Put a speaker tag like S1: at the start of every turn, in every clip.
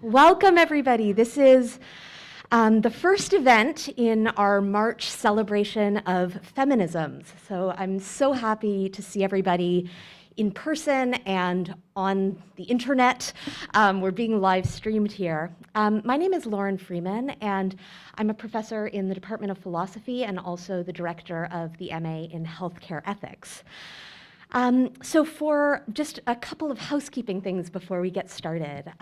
S1: Welcome, everybody. This is the first event in our March celebration of feminisms. So I'm so happy to see everybody in person and on the internet. We're being live streamed here. My name is Lauren Freeman, and I'm a professor in the Department of Philosophy and also the director of the MA in Healthcare Ethics. So for just a couple of housekeeping things before we get started.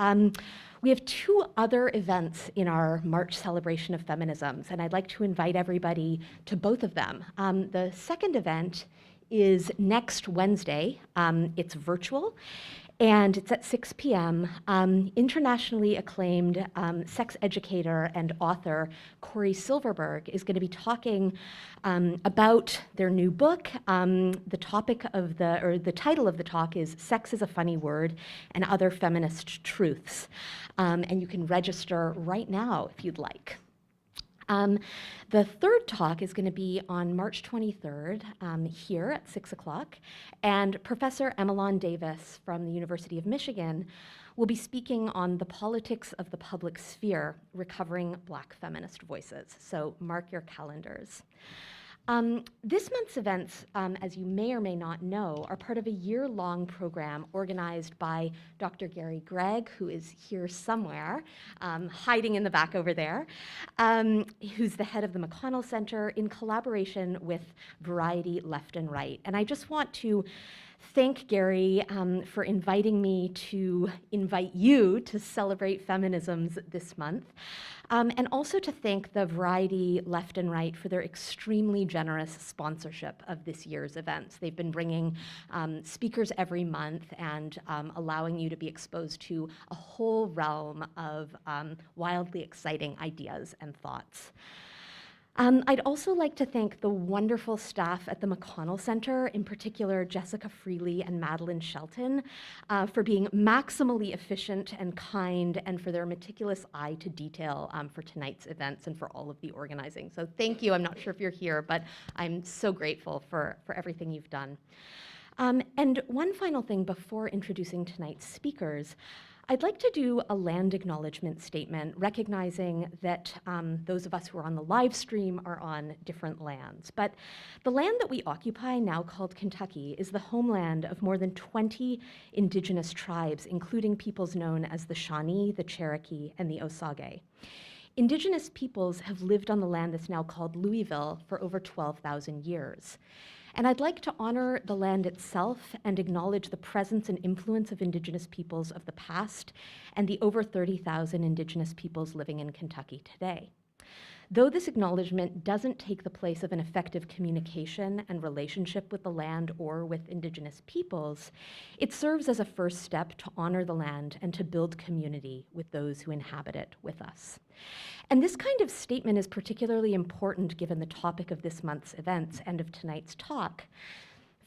S1: We have two other events in our March celebration of feminisms, and I'd like to invite everybody to both of them. The second event is next Wednesday. It's virtual, and it's at 6 p.m. Internationally acclaimed sex educator and author Corey Silverberg is going to be talking about their new book. The title of the talk is "Sex is a Funny Word and Other Feminist Truths," and you can register right now if you'd like. The third talk is going to be on March 23rd here at 6 o'clock, and Professor Emmeline Davis from the University of Michigan will be speaking on the politics of the public sphere, recovering Black feminist voices. So mark your calendars. This month's events, as you may or may not know, are part of a year-long program organized by Dr. Gary Gregg, who is here somewhere, hiding in the back over there, who's the head of the McConnell Center, in collaboration with Variety Left and Right. And I just want to thank Gary for inviting me to invite you to celebrate feminisms this month, and also to thank the Variety Left and Right for their extremely generous sponsorship of this year's events. They've been bringing speakers every month and allowing you to be exposed to a whole realm of wildly exciting ideas and thoughts. I'd also like to thank the wonderful staff at the McConnell Center, in particular Jessica Freely and Madeline Shelton, for being maximally efficient and kind, and for their meticulous eye to detail for tonight's events and for all of the organizing. So thank you. I'm not sure if you're here, but I'm so grateful for everything you've done. And one final thing before introducing tonight's speakers, I'd like to do a land acknowledgement statement, recognizing that those of us who are on the live stream are on different lands. But the land that we occupy, now called Kentucky, is the homeland of more than 20 indigenous tribes, including peoples known as the Shawnee, the Cherokee, and the Osage. Indigenous peoples have lived on the land that's now called Louisville for over 12,000 years. And I'd like to honor the land itself and acknowledge the presence and influence of indigenous peoples of the past and the over 30,000 indigenous peoples living in Kentucky today. Though this acknowledgement doesn't take the place of an effective communication and relationship with the land or with indigenous peoples, it serves as a first step to honor the land and to build community with those who inhabit it with us. And this kind of statement is particularly important given the topic of this month's events and of tonight's talk.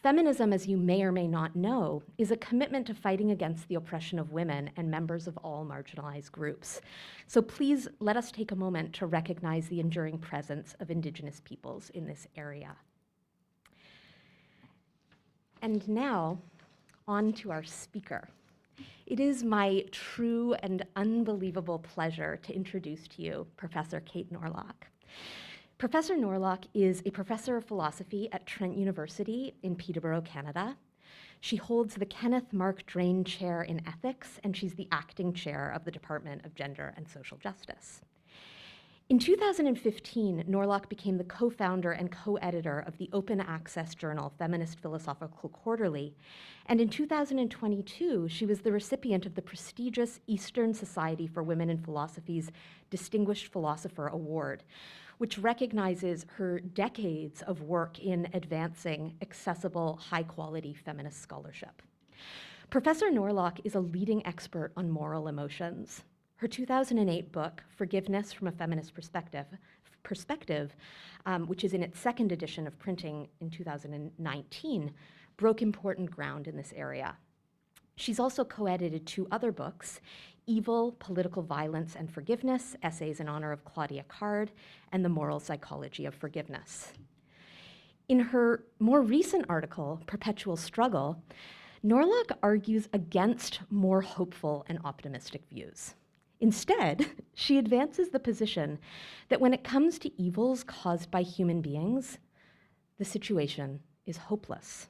S1: Feminism, as you may or may not know, is a commitment to fighting against the oppression of women and members of all marginalized groups. So please let us take a moment to recognize the enduring presence of indigenous peoples in this area. And now, on to our speaker. It is my true and unbelievable pleasure to introduce to you Professor Kathryn Norlock. Professor Norlock is a professor of philosophy at Trent University in Peterborough, Canada. She holds the Kenneth Mark Drain Chair in Ethics, and she's the acting chair of the Department of Gender and Social Justice. In 2015, Norlock became the co-founder and co-editor of the open access journal Feminist Philosophical Quarterly, and in 2022, she was the recipient of the prestigious Eastern Society for Women in Philosophy's Distinguished Philosopher Award, which recognizes her decades of work in advancing accessible, high-quality feminist scholarship. Professor Norlock is a leading expert on moral emotions. Her 2008 book, Forgiveness from a Feminist Perspective, which is in its second edition of printing in 2019, broke important ground in this area. She's also co-edited two other books, Evil, Political Violence and Forgiveness, Essays in Honor of Claudia Card, and The Moral Psychology of Forgiveness. In her more recent article, Perpetual Struggle, Norlock argues against more hopeful and optimistic views. Instead, she advances the position that when it comes to evils caused by human beings, the situation is hopeless.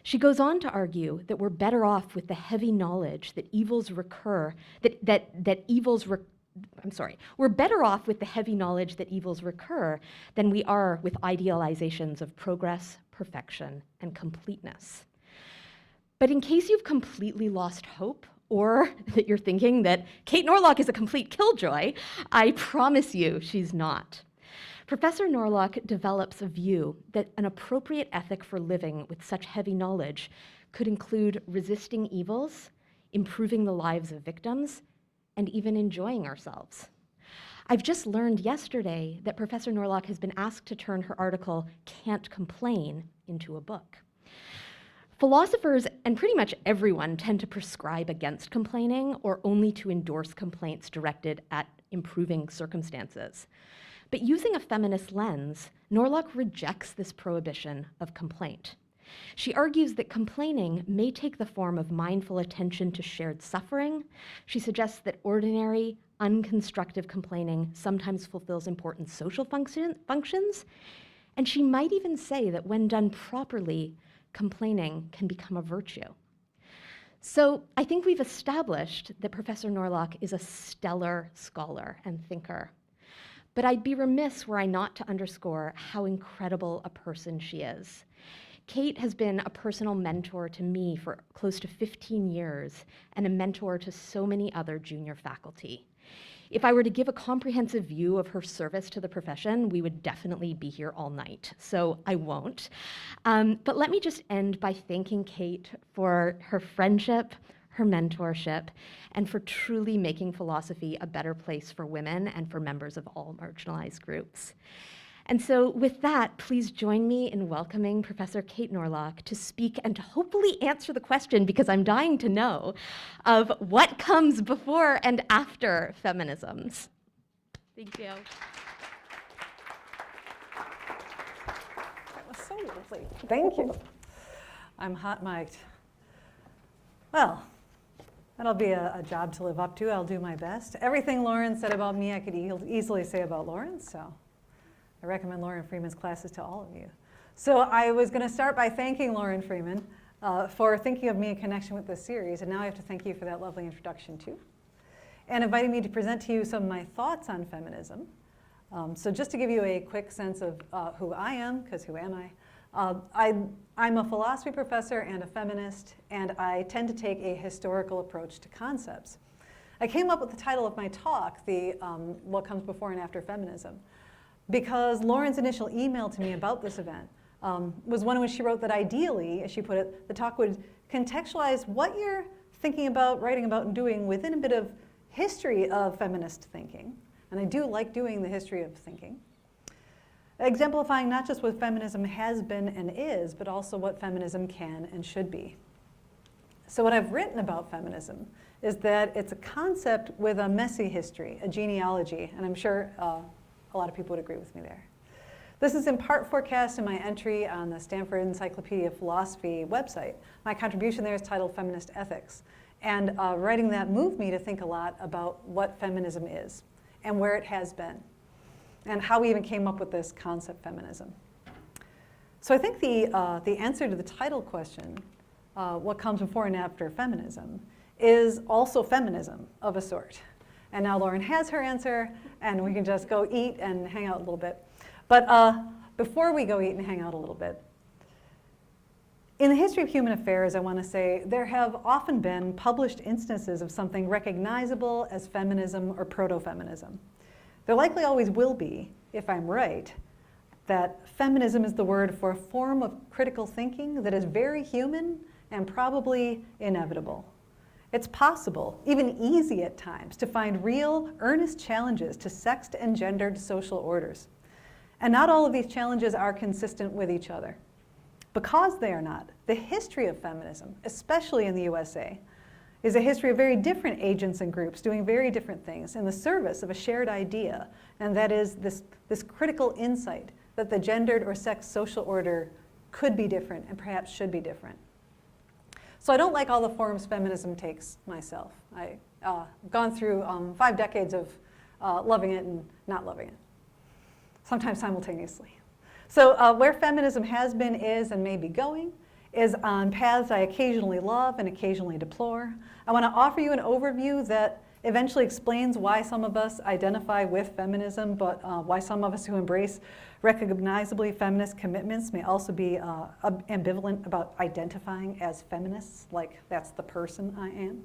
S1: She goes on to argue that we're better off with the heavy knowledge that evils recur, we're better off with the heavy knowledge that evils recur than we are with idealizations of progress, perfection, and completeness. But in case you've completely lost hope, or that you're thinking that Kate Norlock is a complete killjoy, I promise you she's not. Professor Norlock develops a view that an appropriate ethic for living with such heavy knowledge could include resisting evils, improving the lives of victims, and even enjoying ourselves. I've just learned yesterday that Professor Norlock has been asked to turn her article, Can't Complain, into a book. Philosophers, and pretty much everyone, tend to prescribe against complaining or only to endorse complaints directed at improving circumstances. But using a feminist lens, Norlock rejects this prohibition of complaint. She argues that complaining may take the form of mindful attention to shared suffering. She suggests that ordinary, unconstructive complaining sometimes fulfills important social functions. And she might even say that when done properly, complaining can become a virtue. So I think we've established that Professor Norlock is a stellar scholar and thinker. But I'd be remiss were I not to underscore how incredible a person she is. Kate has been a personal mentor to me for close to 15 years and a mentor to so many other junior faculty. If I were to give a comprehensive view of her service to the profession, we would definitely be here all night, so I won't. But let me just end by thanking Kate for her friendship, her mentorship, and for truly making philosophy a better place for women and for members of all marginalized groups. And so with that, please join me in welcoming Professor Kate Norlock to speak and to hopefully answer the question, because I'm dying to know, of what comes before and after feminisms. Thank you.
S2: That was so lovely. Thank you. I'm hot mic'd. Well, that'll be a job to live up to. I'll do my best. Everything Lauren said about me, I could easily say about Lauren, so I recommend Lauren Freeman's classes to all of you. So I was going to start by thanking Lauren Freeman for thinking of me in connection with this series, and now I have to thank you for that lovely introduction too, and inviting me to present to you some of my thoughts on feminism. So just to give you a quick sense of who I am, because who am I? I'm a philosophy professor and a feminist, and I tend to take a historical approach to concepts. I came up with the title of my talk, What Comes Before and After Feminism, because Lauren's initial email to me about this event was one in which she wrote that ideally, as she put it, the talk would contextualize what you're thinking about, writing about, and doing within a bit of history of feminist thinking. And I do like doing the history of thinking, exemplifying not just what feminism has been and is, but also what feminism can and should be. So what I've written about feminism is that it's a concept with a messy history, a genealogy, and I'm sure a lot of people would agree with me there. This is in part forecast in my entry on the Stanford Encyclopedia of Philosophy website. My contribution there is titled Feminist Ethics. And writing that moved me to think a lot about what feminism is and where it has been and how we even came up with this concept, feminism. So I think the answer to the title question, what comes before and after feminism, is also feminism of a sort. And now Lauren has her answer, and we can just go eat and hang out a little bit. But before we go eat and hang out a little bit, in the history of human affairs, I want to say there have often been published instances of something recognizable as feminism or proto-feminism. There likely always will be, if I'm right, that feminism is the word for a form of critical thinking that is very human and probably inevitable. It's possible, even easy at times, to find real, earnest challenges to sexed and gendered social orders. And not all of these challenges are consistent with each other. Because they are not, the history of feminism, especially in the USA, is a history of very different agents and groups doing very different things in the service of a shared idea, and that is this critical insight that the gendered or sexed social order could be different and perhaps should be different. So I don't like all the forms feminism takes myself. I gone through 5 decades of loving it and not loving it, sometimes simultaneously. So where feminism has been, is, and may be going is on paths I occasionally love and occasionally deplore. I want to offer you an overview that eventually explains why some of us identify with feminism, but why some of us who embrace recognizably feminist commitments may also be ambivalent about identifying as feminists, like that's the person I am.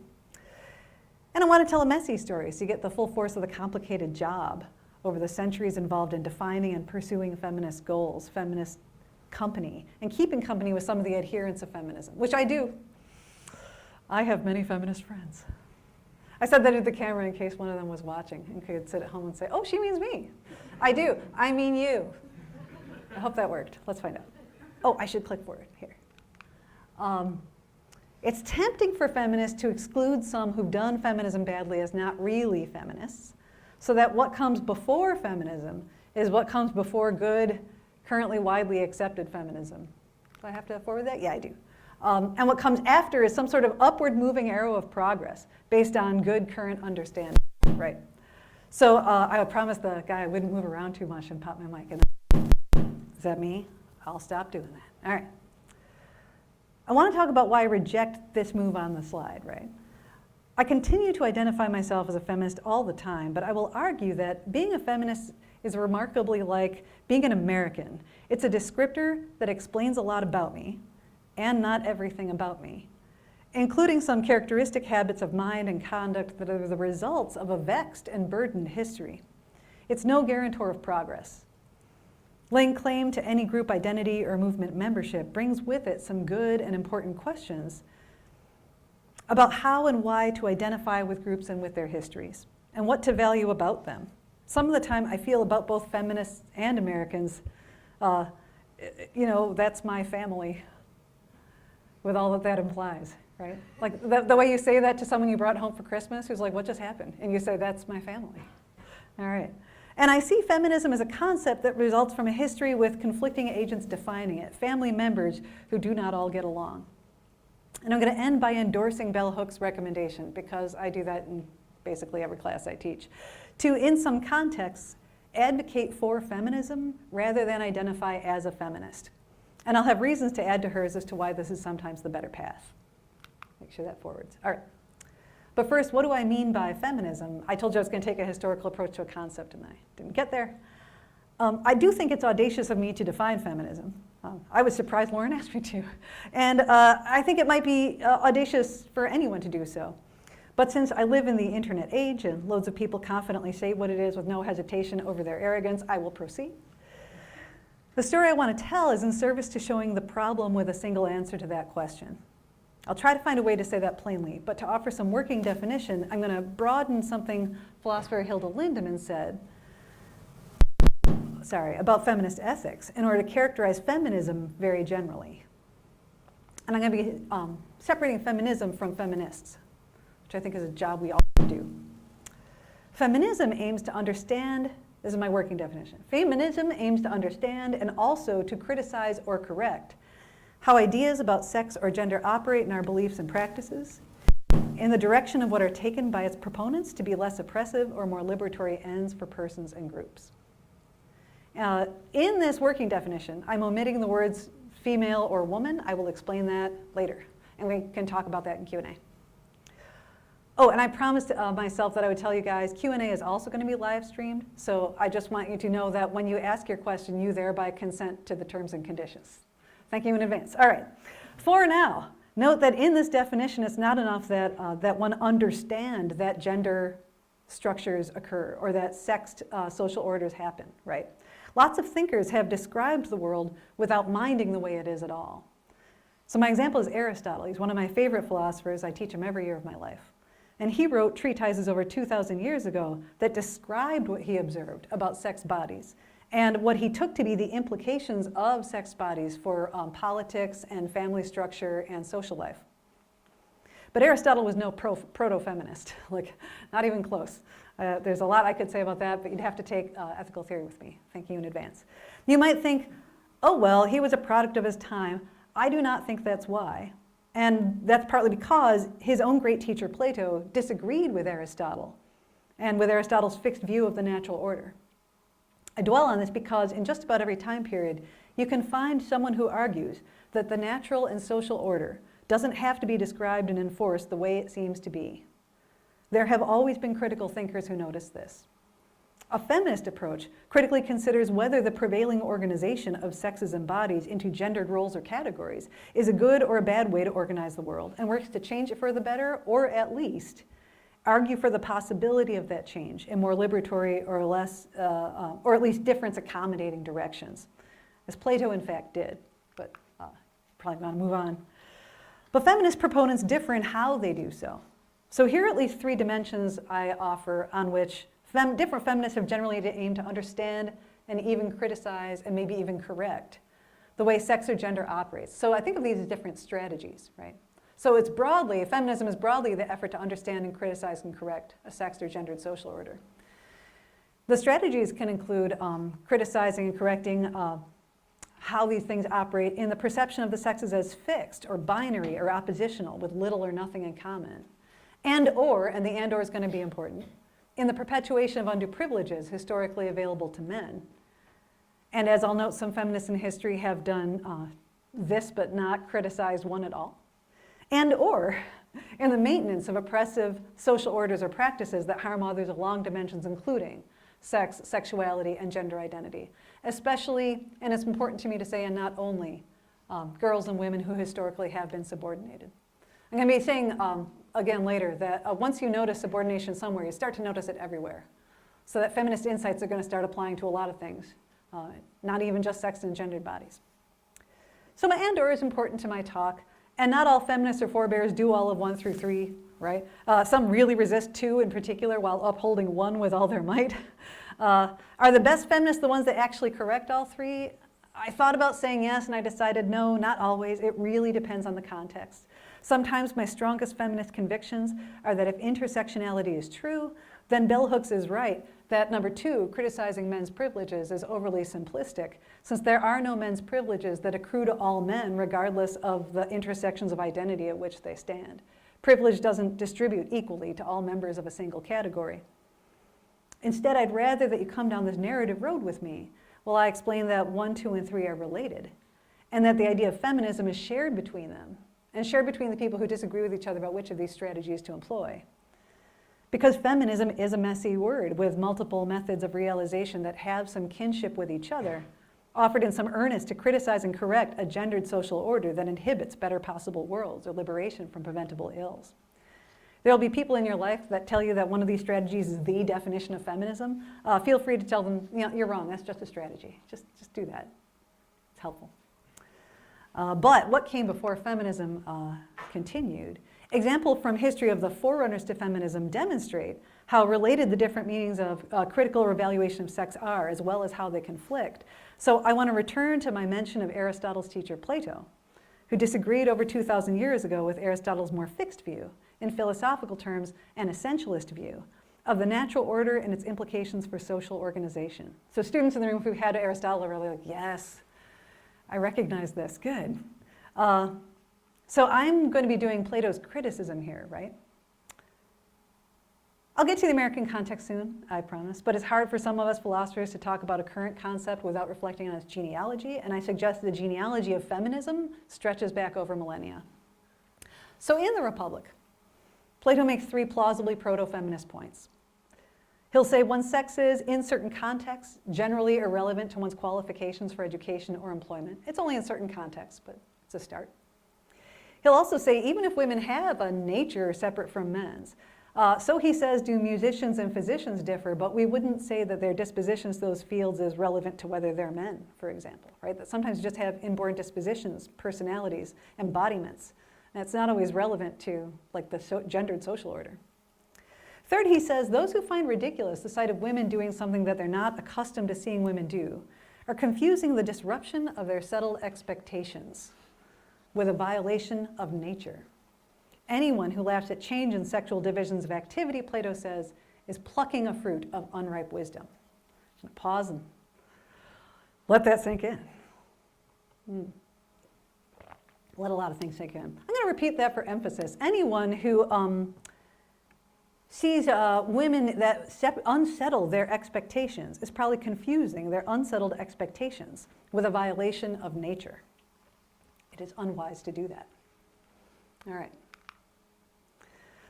S2: And I want to tell a messy story so you get the full force of the complicated job over the centuries involved in defining and pursuing feminist goals, feminist company, and keeping company with some of the adherents of feminism, which I do. I have many feminist friends. I said that at the camera in case one of them was watching and could sit at home and say, oh, she means me. I do. I mean you. I hope that worked. Let's find out. Oh, I should click forward here. It's tempting for feminists to exclude some who've done feminism badly as not really feminists, so that what comes before feminism is what comes before good, currently widely accepted feminism. Do I have to forward that? Yeah, I do. And what comes after is some sort of upward moving arrow of progress based on good current understanding, right? So I promised the guy I wouldn't move around too much and pop my mic in. Is that me? I'll stop doing that. All right. I want to talk about why I reject this move on the slide, right? I continue to identify myself as a feminist all the time, but I will argue that being a feminist is remarkably like being an American. It's a descriptor that explains a lot about me, and not everything about me, including some characteristic habits of mind and conduct that are the results of a vexed and burdened history. It's no guarantor of progress. Laying claim to any group identity or movement membership brings with it some good and important questions about how and why to identify with groups and with their histories, and what to value about them. Some of the time I feel about both feminists and Americans, you know, that's my family, with all that that implies, right? Like the way you say that to someone you brought home for Christmas who's like, what just happened? And you say, that's my family. All right. And I see feminism as a concept that results from a history with conflicting agents defining it, family members who do not all get along. And I'm going to end by endorsing Bell Hook's recommendation, because I do that in basically every class I teach, to, in some contexts, advocate for feminism rather than identify as a feminist. And I'll have reasons to add to hers as to why this is sometimes the better path. Make sure that forwards. All right. But first, what do I mean by feminism? I told you I was going to take a historical approach to a concept, and I didn't get there. I do think it's audacious of me to define feminism. I was surprised Lauren asked me to. And I think it might be audacious for anyone to do so. But since I live in the internet age and loads of people confidently say what it is with no hesitation over their arrogance, I will proceed. The story I want to tell is in service to showing the problem with a single answer to that question. I'll try to find a way to say that plainly, but to offer some working definition, I'm going to broaden something philosopher Hilda Lindemann said about feminist ethics in order to characterize feminism very generally. And I'm going to be separating feminism from feminists, which I think is a job we all do. Feminism aims to understand, this is my working definition, feminism aims to understand and also to criticize or correct how ideas about sex or gender operate in our beliefs and practices in the direction of what are taken by its proponents to be less oppressive or more liberatory ends for persons and groups. In this working definition, I'm omitting the words female or woman. I will explain that later, and we can talk about that in Q&A. Oh, and I promised myself that I would tell you guys Q&A is also going to be live streamed, so I just want you to know that when you ask your question, you thereby consent to the terms and conditions. Thank you in advance. All right. For now, note that in this definition, it's not enough that, that one understand that gender structures occur or that sexed social orders happen, right? Lots of thinkers have described the world without minding the way it is at all. So my example is Aristotle. He's one of my favorite philosophers. I teach him every year of my life. And he wrote treatises over 2,000 years ago that described what he observed about sex bodies and what he took to be the implications of sex bodies for politics and family structure and social life. But Aristotle was no proto-feminist, like not even close. There's a lot I could say about that, but you'd have to take ethical theory with me. Thank you in advance. You might think, oh well, he was a product of his time. I do not think that's why. And that's partly because his own great teacher, Plato, disagreed with Aristotle and with Aristotle's fixed view of the natural order. I dwell on this because in just about every time period, you can find someone who argues that the natural and social order doesn't have to be described and enforced the way it seems to be. There have always been critical thinkers who notice this. A feminist approach critically considers whether the prevailing organization of sexes and bodies into gendered roles or categories is a good or a bad way to organize the world, and works to change it for the better, or at least argue for the possibility of that change in more liberatory or less, or at least difference accommodating directions, as Plato in fact did, but probably want to move on. But feminist proponents differ in how they do so. So here are at least three dimensions I offer on which different feminists have generally aimed to understand and even criticize and maybe even correct the way sex or gender operates. So I think of these as different strategies, right? So it's broadly, feminism is broadly the effort to understand and criticize and correct a sex or gendered social order. The strategies can include criticizing and correcting how these things operate in the perception of the sexes as fixed or binary or oppositional with little or nothing in common. And the and/or is going to be important, in the perpetuation of undue privileges historically available to men. And as I'll note, some feminists in history have done this but not criticized one at all. And/or in the maintenance of oppressive social orders or practices that harm others along dimensions including sex, sexuality, and gender identity. Especially, and it's important to me to say, and not only, girls and women who historically have been subordinated. I'm going to be saying again later that once you notice subordination somewhere, you start to notice it everywhere. So that feminist insights are going to start applying to a lot of things, not even just sex and gendered bodies. So my and/or is important to my talk, and not all feminists or forebears do all of 1 through 3, right? Some really resist 2 in particular while upholding 1 with all their might. Are the best feminists the ones that actually correct all 3? I thought about saying yes, and I decided no, not always. It really depends on the context. Sometimes my strongest feminist convictions are that if intersectionality is true, then bell hooks is right, that number 2, criticizing men's privileges, is overly simplistic, since there are no men's privileges that accrue to all men regardless of the intersections of identity at which they stand. Privilege doesn't distribute equally to all members of a single category. Instead, I'd rather that you come down this narrative road with me while I explain that 1, 2, and 3 are related, and that the idea of feminism is shared between them, and shared between the people who disagree with each other about which of these strategies to employ. Because feminism is a messy word with multiple methods of realization that have some kinship with each other, offered in some earnest to criticize and correct a gendered social order that inhibits better possible worlds or liberation from preventable ills. There will be people in your life that tell you that one of these strategies is the definition of feminism. Feel free to tell them, you're wrong, that's just a strategy. Just do that. It's helpful. But what came before feminism continued. Examples from history of the forerunners to feminism demonstrate how related the different meanings of critical or evaluation of sex are, as well as how they conflict. So I want to return to my mention of Aristotle's teacher Plato, who disagreed over 2,000 years ago with Aristotle's more fixed view, in philosophical terms, an essentialist view of the natural order and its implications for social organization. So students in the room who had Aristotle are really like, yes, I recognize this, good. So I'm going to be doing Plato's criticism here, right? I'll get to the American context soon, I promise, but it's hard for some of us philosophers to talk about a current concept without reflecting on its genealogy, and I suggest the genealogy of feminism stretches back over millennia. So in the Republic, Plato makes 3 plausibly proto-feminist points. He'll say one's sex is, in certain contexts, generally irrelevant to one's qualifications for education or employment. It's only in certain contexts, but it's a start. He'll also say even if women have a nature separate from men's, so he says do musicians and physicians differ, but we wouldn't say that their dispositions to those fields is relevant to whether they're men, for example, right? That sometimes you just have inborn dispositions, personalities, embodiments, and it's not always relevant to like the gendered social order. Third, he says those who find ridiculous the sight of women doing something that they're not accustomed to seeing women do are confusing the disruption of their settled expectations with a violation of nature. Anyone who laughs at change in sexual divisions of activity, Plato says, is plucking a fruit of unripe wisdom. I'm going to pause and let that sink in. Let a lot of things sink in. I'm going to repeat that for emphasis. Anyone who sees women that unsettle their expectations is probably confusing their unsettled expectations with a violation of nature. It is unwise to do that. All right.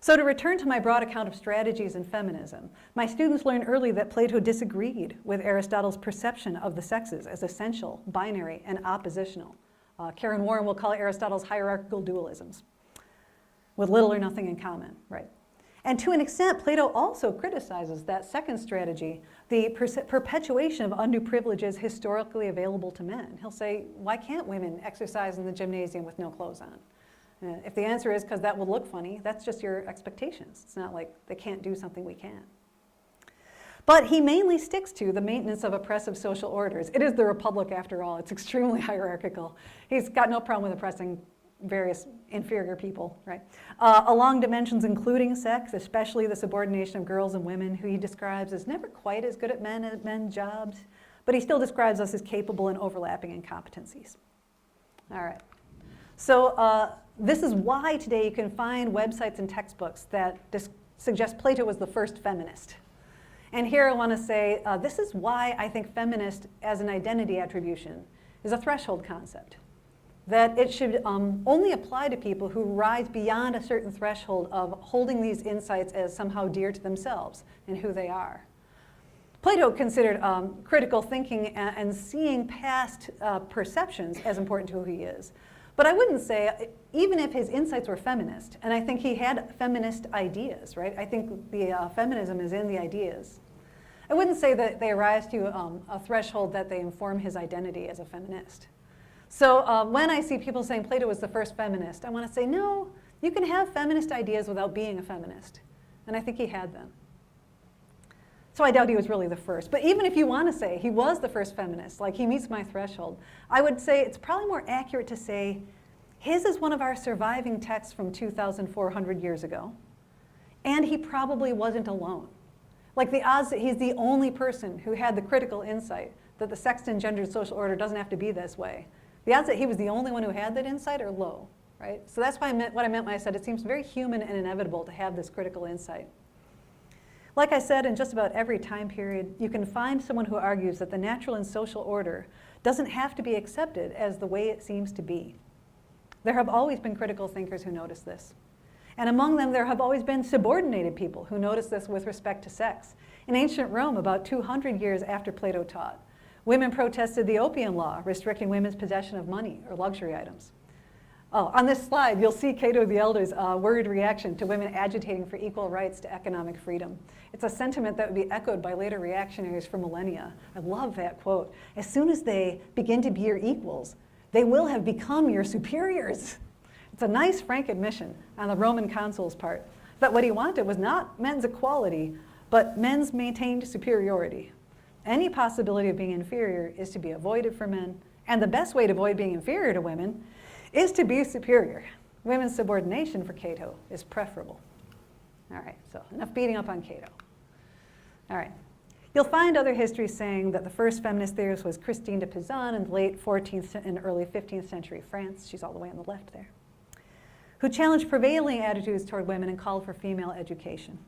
S2: So to return to my broad account of strategies in feminism, my students learned early that Plato disagreed with Aristotle's perception of the sexes as essential, binary, and oppositional. Karen Warren will call Aristotle's hierarchical dualisms, with little or nothing in common, right? And to an extent, Plato also criticizes that second strategy, the perpetuation of undue privileges historically available to men. He'll say, why can't women exercise in the gymnasium with no clothes on? If the answer is because that would look funny, that's just your expectations. It's not like they can't do something we can. But he mainly sticks to the maintenance of oppressive social orders. It is the Republic after all. It's extremely hierarchical. He's got no problem with oppressing various inferior people, right? Along dimensions including sex, especially the subordination of girls and women, who he describes as never quite as good at men's jobs, but he still describes us as capable in overlapping incompetencies. All right. So this is why today you can find websites and textbooks that suggest Plato was the first feminist. And here I want to say, this is why I think feminist as an identity attribution is a threshold concept. That it should only apply to people who rise beyond a certain threshold of holding these insights as somehow dear to themselves and who they are. Plato considered critical thinking and seeing past perceptions as important to who he is. But I wouldn't say, even if his insights were feminist, and I think he had feminist ideas, right? I think the feminism is in the ideas. I wouldn't say that they rise to a threshold that they inform his identity as a feminist. So when I see people saying Plato was the first feminist, I want to say, no, you can have feminist ideas without being a feminist. And I think he had them. So I doubt he was really the first. But even if you want to say he was the first feminist, like he meets my threshold, I would say it's probably more accurate to say his is one of our surviving texts from 2,400 years ago. And he probably wasn't alone. Like the odds that he's the only person who had the critical insight that the sex and gendered social order doesn't have to be this way. The odds that he was the only one who had that insight are low, right? So that's why what I meant when I said it seems very human and inevitable to have this critical insight. Like I said, in just about every time period, you can find someone who argues that the natural and social order doesn't have to be accepted as the way it seems to be. There have always been critical thinkers who notice this. And among them, there have always been subordinated people who notice this with respect to sex. In ancient Rome, about 200 years after Plato taught, women protested the opium law, restricting women's possession of money or luxury items. Oh, on this slide, you'll see Cato the Elder's worried reaction to women agitating for equal rights to economic freedom. It's a sentiment that would be echoed by later reactionaries for millennia. I love that quote. As soon as they begin to be your equals, they will have become your superiors. It's a nice, frank admission on the Roman consul's part that what he wanted was not men's equality, but men's maintained superiority. Any possibility of being inferior is to be avoided for men, and the best way to avoid being inferior to women is to be superior. Women's subordination for Cato is preferable. All right, so enough beating up on Cato. All right. You'll find other histories saying that the first feminist theorist was Christine de Pizan in the late 14th and early 15th century France. She's all the way on the left there. Who challenged prevailing attitudes toward women and called for female education.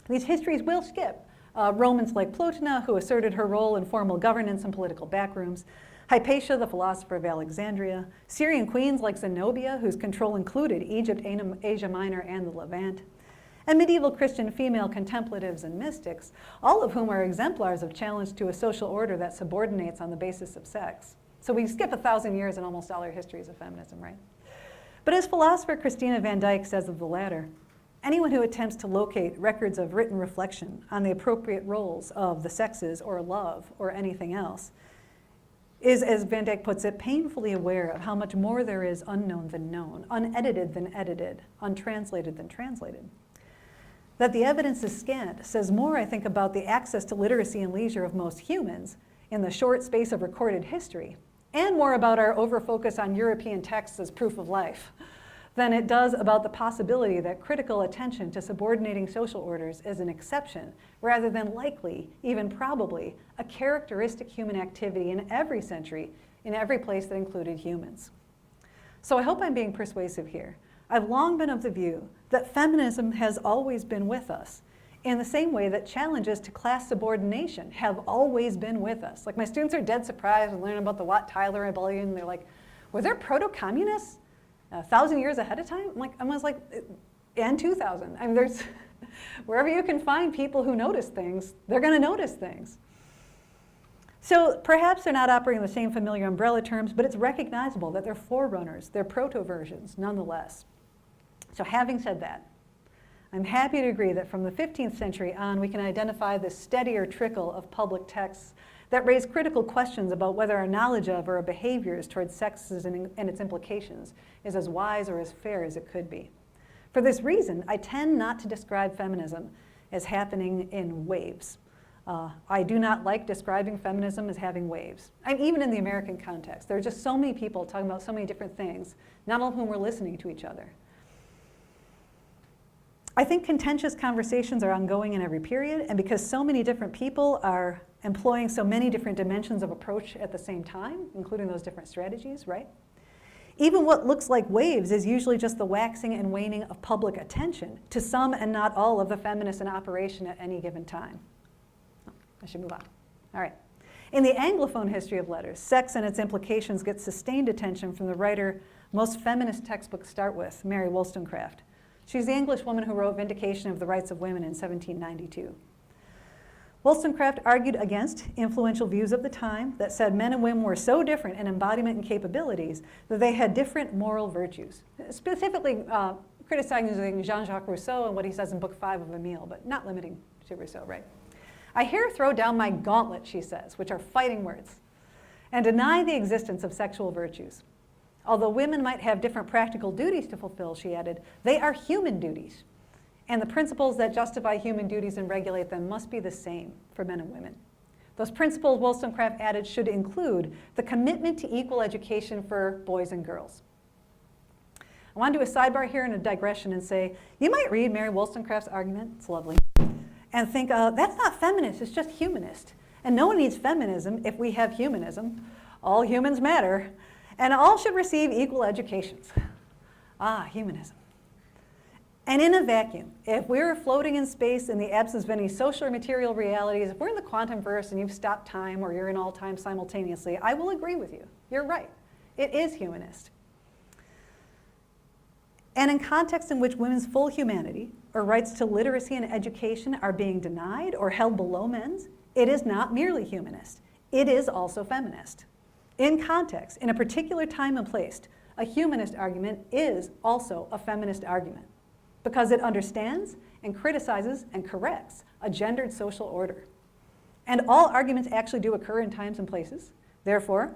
S2: These histories will skip Romans like Plotina, who asserted her role in formal governance and political backrooms, Hypatia, the philosopher of Alexandria, Syrian queens like Zenobia, whose control included Egypt, Asia Minor, and the Levant, and medieval Christian female contemplatives and mystics, all of whom are exemplars of challenge to a social order that subordinates on the basis of sex. So we skip 1,000 years in almost all our histories of feminism, right? But as philosopher Christina van Dijk says of the latter, anyone who attempts to locate records of written reflection on the appropriate roles of the sexes or love or anything else is, as Van Dijk puts it, painfully aware of how much more there is unknown than known, unedited than edited, untranslated than translated. That the evidence is scant says more, I think, about the access to literacy and leisure of most humans in the short space of recorded history, and more about our overfocus on European texts as proof of life, than it does about the possibility that critical attention to subordinating social orders is an exception, rather than likely, even probably, a characteristic human activity in every century, in every place that included humans. So I hope I'm being persuasive here. I've long been of the view that feminism has always been with us, in the same way that challenges to class subordination have always been with us. Like, my students are dead surprised when learning about the Wat-Tyler Rebellion. They're like, were there proto-communists 1,000 years ahead of time? I was like, and 2,000. I mean, there's, wherever you can find people who notice things, they're going to notice things. So perhaps they're not operating the same familiar umbrella terms, but it's recognizable that they're forerunners, they're proto-versions nonetheless. So having said that, I'm happy to agree that from the 15th century on, we can identify this steadier trickle of public texts that raise critical questions about whether our knowledge of or our behaviors towards sexes and its implications is as wise or as fair as it could be. For this reason, I tend not to describe feminism as happening in waves. I do not like describing feminism as having waves. Even in the American context, there are just so many people talking about so many different things, not all of whom were listening to each other. I think contentious conversations are ongoing in every period, and because so many different people are employing so many different dimensions of approach at the same time, including those different strategies, right? Even what looks like waves is usually just the waxing and waning of public attention to some and not all of the feminists in operation at any given time. I should move on. All right. In the Anglophone history of letters, sex and its implications get sustained attention from the writer most feminist textbooks start with, Mary Wollstonecraft. She's the English woman who wrote Vindication of the Rights of Women in 1792. Wollstonecraft argued against influential views of the time that said men and women were so different in embodiment and capabilities that they had different moral virtues, specifically criticizing Jean-Jacques Rousseau and what he says in Book 5 of Emile, but not limiting to Rousseau, right? I here throw down my gauntlet, she says, which are fighting words, and deny the existence of sexual virtues. Although women might have different practical duties to fulfill, she added, they are human duties. And the principles that justify human duties and regulate them must be the same for men and women. Those principles, Wollstonecraft added, should include the commitment to equal education for boys and girls. I want to do a sidebar here and a digression and say, you might read Mary Wollstonecraft's argument, it's lovely, and think, that's not feminist, it's just humanist. And no one needs feminism if we have humanism. All humans matter. And all should receive equal educations. Humanism. And in a vacuum, if we're floating in space in the absence of any social or material realities, if we're in the quantum verse and you've stopped time or you're in all time simultaneously, I will agree with you. You're right. It is humanist. And in contexts in which women's full humanity or rights to literacy and education are being denied or held below men's, it is not merely humanist. It is also feminist. In context, in a particular time and place, a humanist argument is also a feminist argument because it understands and criticizes and corrects a gendered social order. And all arguments actually do occur in times and places. Therefore,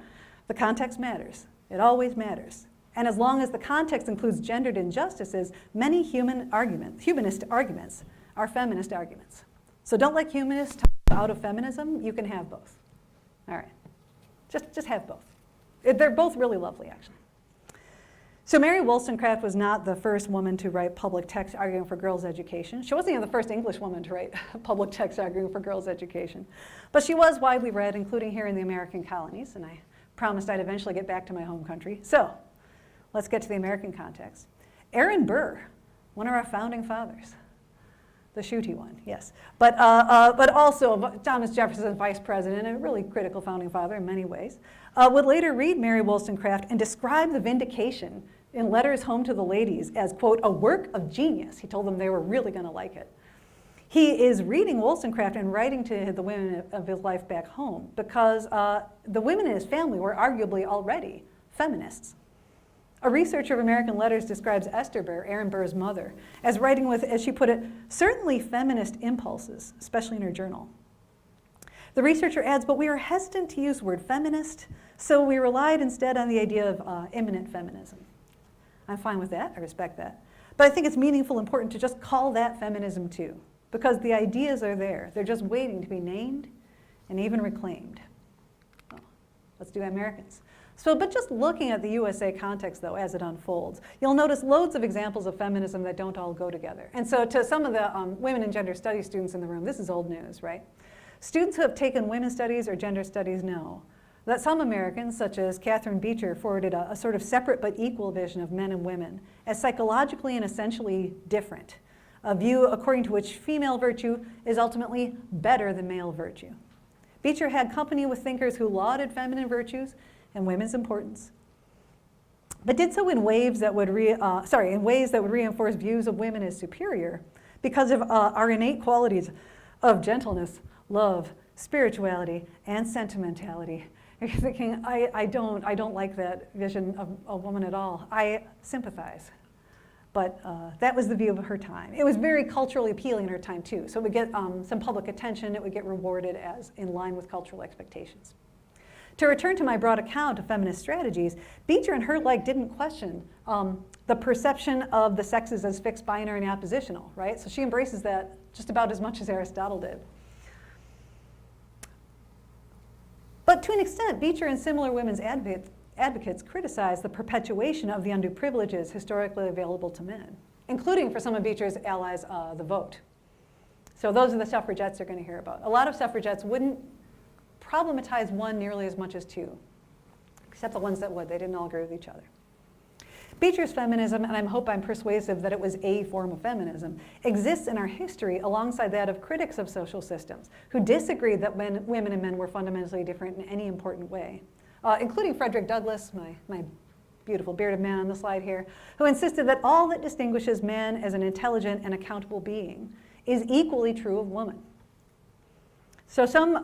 S2: the context matters. It always matters. And as long as the context includes gendered injustices, many humanist arguments are feminist arguments. So don't let humanists talk out of feminism. You can have both. All right. Just have both. They're both really lovely, actually. So Mary Wollstonecraft was not the first woman to write public text arguing for girls' education. She wasn't even the first English woman to write public text arguing for girls' education. But she was widely read, including here in the American colonies, and I promised I'd eventually get back to my home country. So let's get to the American context. Aaron Burr, one of our founding fathers. The shooty one, yes. But also Thomas Jefferson's vice president, a really critical founding father in many ways, would later read Mary Wollstonecraft and describe the Vindication in letters home to the ladies as, quote, a work of genius. He told them they were really going to like it. He is reading Wollstonecraft and writing to the women of his life back home because the women in his family were arguably already feminists. A researcher of American letters describes Esther Burr, Aaron Burr's mother, as writing with, as she put it, certainly feminist impulses, especially in her journal. The researcher adds, but we are hesitant to use the word feminist, so we relied instead on the idea of imminent feminism. I'm fine with that, I respect that. But I think it's meaningful, important to just call that feminism too, because the ideas are there. They're just waiting to be named and even reclaimed. Well, let's do Americans. But just looking at the USA context, though, as it unfolds, you'll notice loads of examples of feminism that don't all go together. And so to some of the women and gender studies students in the room, this is old news, right? Students who have taken women's studies or gender studies know that some Americans, such as Kathryn Beecher, forwarded a sort of separate but equal vision of men and women as psychologically and essentially different, a view according to which female virtue is ultimately better than male virtue. Beecher had company with thinkers who lauded feminine virtues and women's importance, but did so in ways that would reinforce views of women as superior because of our innate qualities of gentleness, love, spirituality, and sentimentality. You're thinking, I don't like that vision of a woman at all. I sympathize. But that was the view of her time. It was very culturally appealing in her time too. So it would get some public attention. It would get rewarded as in line with cultural expectations. To return to my broad account of feminist strategies, Beecher and her like didn't question the perception of the sexes as fixed, binary, and oppositional, right? So she embraces that just about as much as Aristotle did. But to an extent, Beecher and similar women's advocates criticized the perpetuation of the undue privileges historically available to men, including for some of Beecher's allies, the vote. So those are the suffragettes you're going to hear about. A lot of suffragettes wouldn't problematize one nearly as much as two, except the ones that would. They didn't all agree with each other. Beecher's feminism, and I hope I'm persuasive that it was a form of feminism, exists in our history alongside that of critics of social systems who disagreed that women and men were fundamentally different in any important way, including Frederick Douglass, my beautiful bearded man on the slide here, who insisted that all that distinguishes man as an intelligent and accountable being is equally true of woman. So some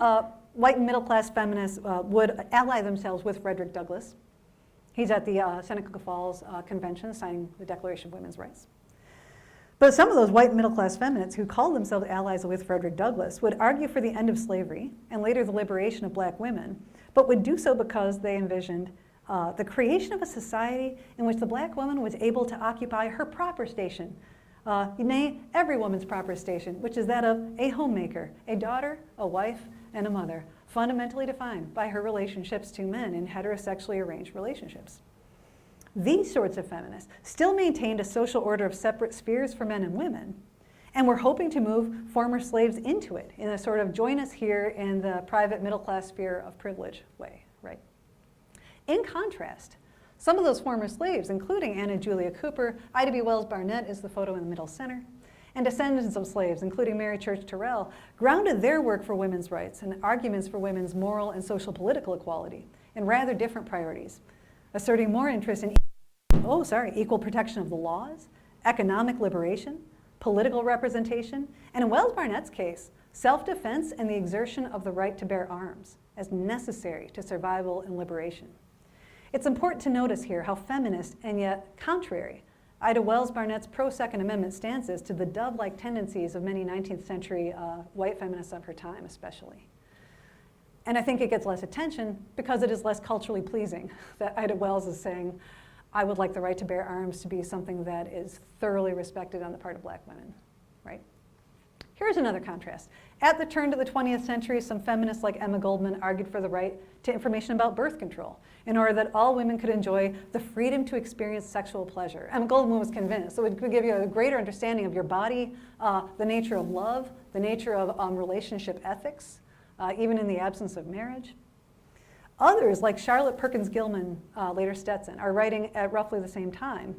S2: white and middle-class feminists would ally themselves with Frederick Douglass. He's at the Seneca Falls Convention signing the Declaration of Women's Rights. But some of those white middle-class feminists who called themselves allies with Frederick Douglass would argue for the end of slavery and later the liberation of black women, but would do so because they envisioned the creation of a society in which the black woman was able to occupy her proper station, nay, every woman's proper station, which is that of a homemaker, a daughter, a wife, and a mother, fundamentally defined by her relationships to men in heterosexually arranged relationships. These sorts of feminists still maintained a social order of separate spheres for men and women, and were hoping to move former slaves into it in a sort of join us here in the private middle-class sphere of privilege way, right? In contrast, some of those former slaves, including Anna Julia Cooper, Ida B. Wells Barnett is the photo in the middle center, and descendants of slaves, including Mary Church Terrell, grounded their work for women's rights and arguments for women's moral and social political equality in rather different priorities, asserting more interest in equal protection of the laws, economic liberation, political representation, and in Wells Barnett's case, self-defense and the exertion of the right to bear arms as necessary to survival and liberation. It's important to notice here how feminist and yet contrary Ida Wells Barnett's pro-Second Amendment stances to the dove-like tendencies of many 19th century white feminists of her time, especially. And I think it gets less attention because it is less culturally pleasing that Ida Wells is saying, I would like the right to bear arms to be something that is thoroughly respected on the part of black women, right? Here's another contrast. At the turn to the 20th century, some feminists like Emma Goldman argued for the right to information about birth control in order that all women could enjoy the freedom to experience sexual pleasure. Emma Goldman was convinced so it could give you a greater understanding of your body, the nature of love, the nature of relationship ethics, even in the absence of marriage. Others, like Charlotte Perkins Gilman, later Stetson, are writing at roughly the same time.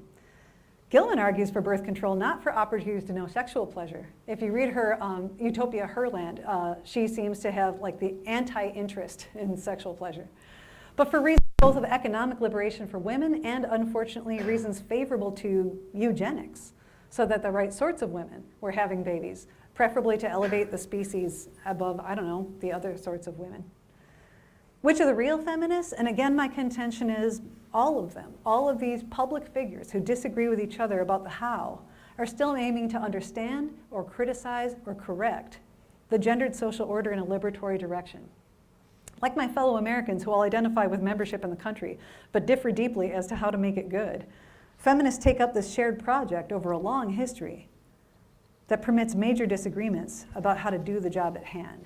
S2: Gilman argues for birth control not for opportunities to know sexual pleasure. If you read her Utopia Herland, she seems to have like the anti-interest in sexual pleasure, but for reasons both of economic liberation for women and, unfortunately, reasons favorable to eugenics, so that the right sorts of women were having babies, preferably to elevate the species above, I don't know, the other sorts of women. Which are the real feminists? And again, my contention is all of them. All of these public figures who disagree with each other about the how are still aiming to understand or criticize or correct the gendered social order in a liberatory direction. Like my fellow Americans who all identify with membership in the country, but differ deeply as to how to make it good, feminists take up this shared project over a long history that permits major disagreements about how to do the job at hand.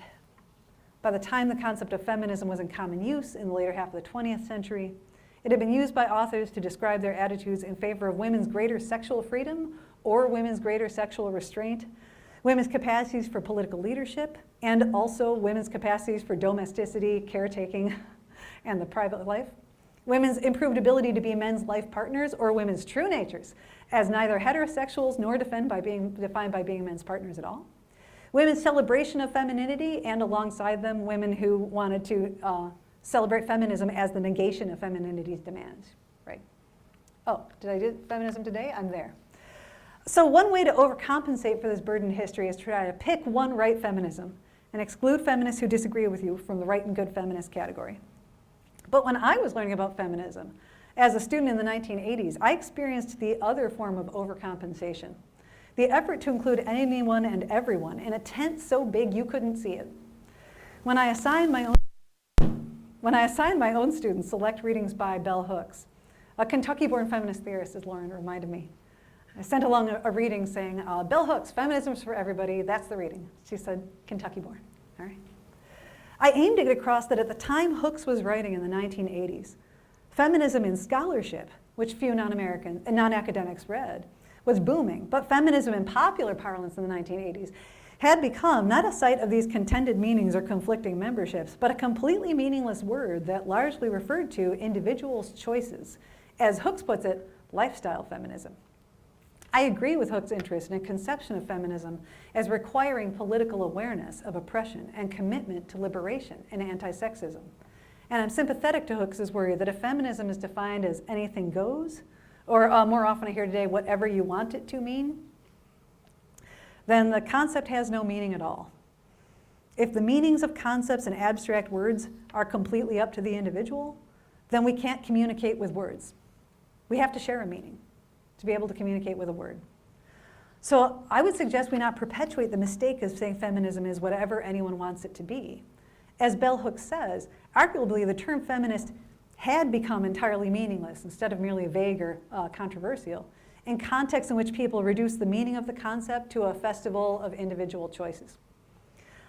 S2: By the time the concept of feminism was in common use in the later half of the 20th century, it had been used by authors to describe their attitudes in favor of women's greater sexual freedom or women's greater sexual restraint, women's capacities for political leadership, and also women's capacities for domesticity, caretaking, and the private life, women's improved ability to be men's life partners or women's true natures, as neither heterosexuals nor defined by being men's partners at all, women's celebration of femininity, and alongside them, women who wanted to celebrate feminism as the negation of femininity's demands, right? Oh, did I do feminism today? I'm there. So one way to overcompensate for this burdened history is to try to pick one right feminism and exclude feminists who disagree with you from the right and good feminist category. But when I was learning about feminism, as a student in the 1980s, I experienced the other form of overcompensation, the effort to include anyone and everyone in a tent so big you couldn't see it. When I assigned my own students select readings by bell hooks, a Kentucky-born feminist theorist, as Lauren reminded me, I sent along a reading saying, bell hooks, feminism's for everybody, that's the reading. She said, Kentucky-born, all right. I aimed to get across that at the time Hooks was writing in the 1980s, feminism in scholarship, which few non-American and non-academics read, was booming, but feminism in popular parlance in the 1980s had become not a site of these contended meanings or conflicting memberships, but a completely meaningless word that largely referred to individuals' choices. As Hooks puts it, lifestyle feminism. I agree with Hooks' interest in a conception of feminism as requiring political awareness of oppression and commitment to liberation and anti-sexism. And I'm sympathetic to Hooks' worry that if feminism is defined as anything goes, or more often I hear today, whatever you want it to mean, then the concept has no meaning at all. If the meanings of concepts and abstract words are completely up to the individual, then we can't communicate with words. We have to share a meaning to be able to communicate with a word. So I would suggest we not perpetuate the mistake of saying feminism is whatever anyone wants it to be. As Bell Hooks says, arguably the term feminist had become entirely meaningless instead of merely vague or controversial in contexts in which people reduce the meaning of the concept to a festival of individual choices.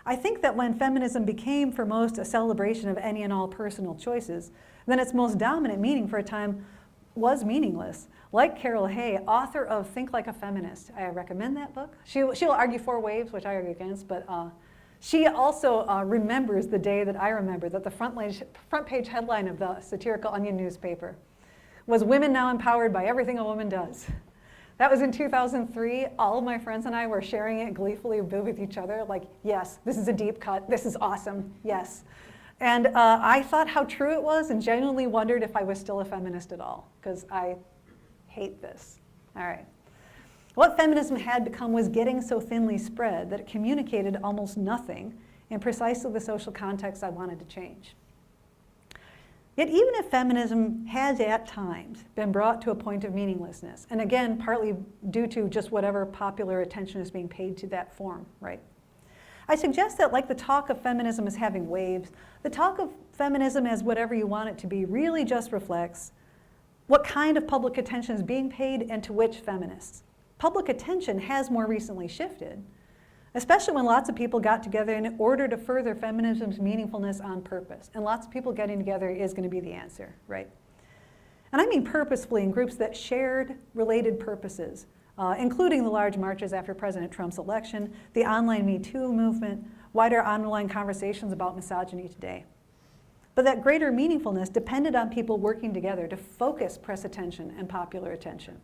S2: I think that when feminism became for most a celebration of any and all personal choices, then its most dominant meaning for a time was meaningless. Like Carol Hay, author of Think Like a Feminist, I recommend that book. She'll argue four waves, which I argue against, but she also remembers the day that I remember, that the front page headline of the satirical Onion newspaper was "Women Now Empowered by Everything a Woman Does." That was in 2003. All of my friends and I were sharing it gleefully with each other, like, yes, this is a deep cut, this is awesome, yes. And I thought how true it was and genuinely wondered if I was still a feminist at all, because I hate this. All right. What feminism had become was getting so thinly spread that it communicated almost nothing in precisely the social context I wanted to change. Yet even if feminism has at times been brought to a point of meaninglessness, and again, partly due to just whatever popular attention is being paid to that form, right? I suggest that like the talk of feminism as having waves, the talk of feminism as whatever you want it to be really just reflects what kind of public attention is being paid and to which feminists. Public attention has more recently shifted, especially when lots of people got together in order to further feminism's meaningfulness on purpose. And lots of people getting together is going to be the answer, right? And I mean purposefully in groups that shared related purposes, including the large marches after President Trump's election, the online Me Too movement, wider online conversations about misogyny today. But that greater meaningfulness depended on people working together to focus press attention and popular attention,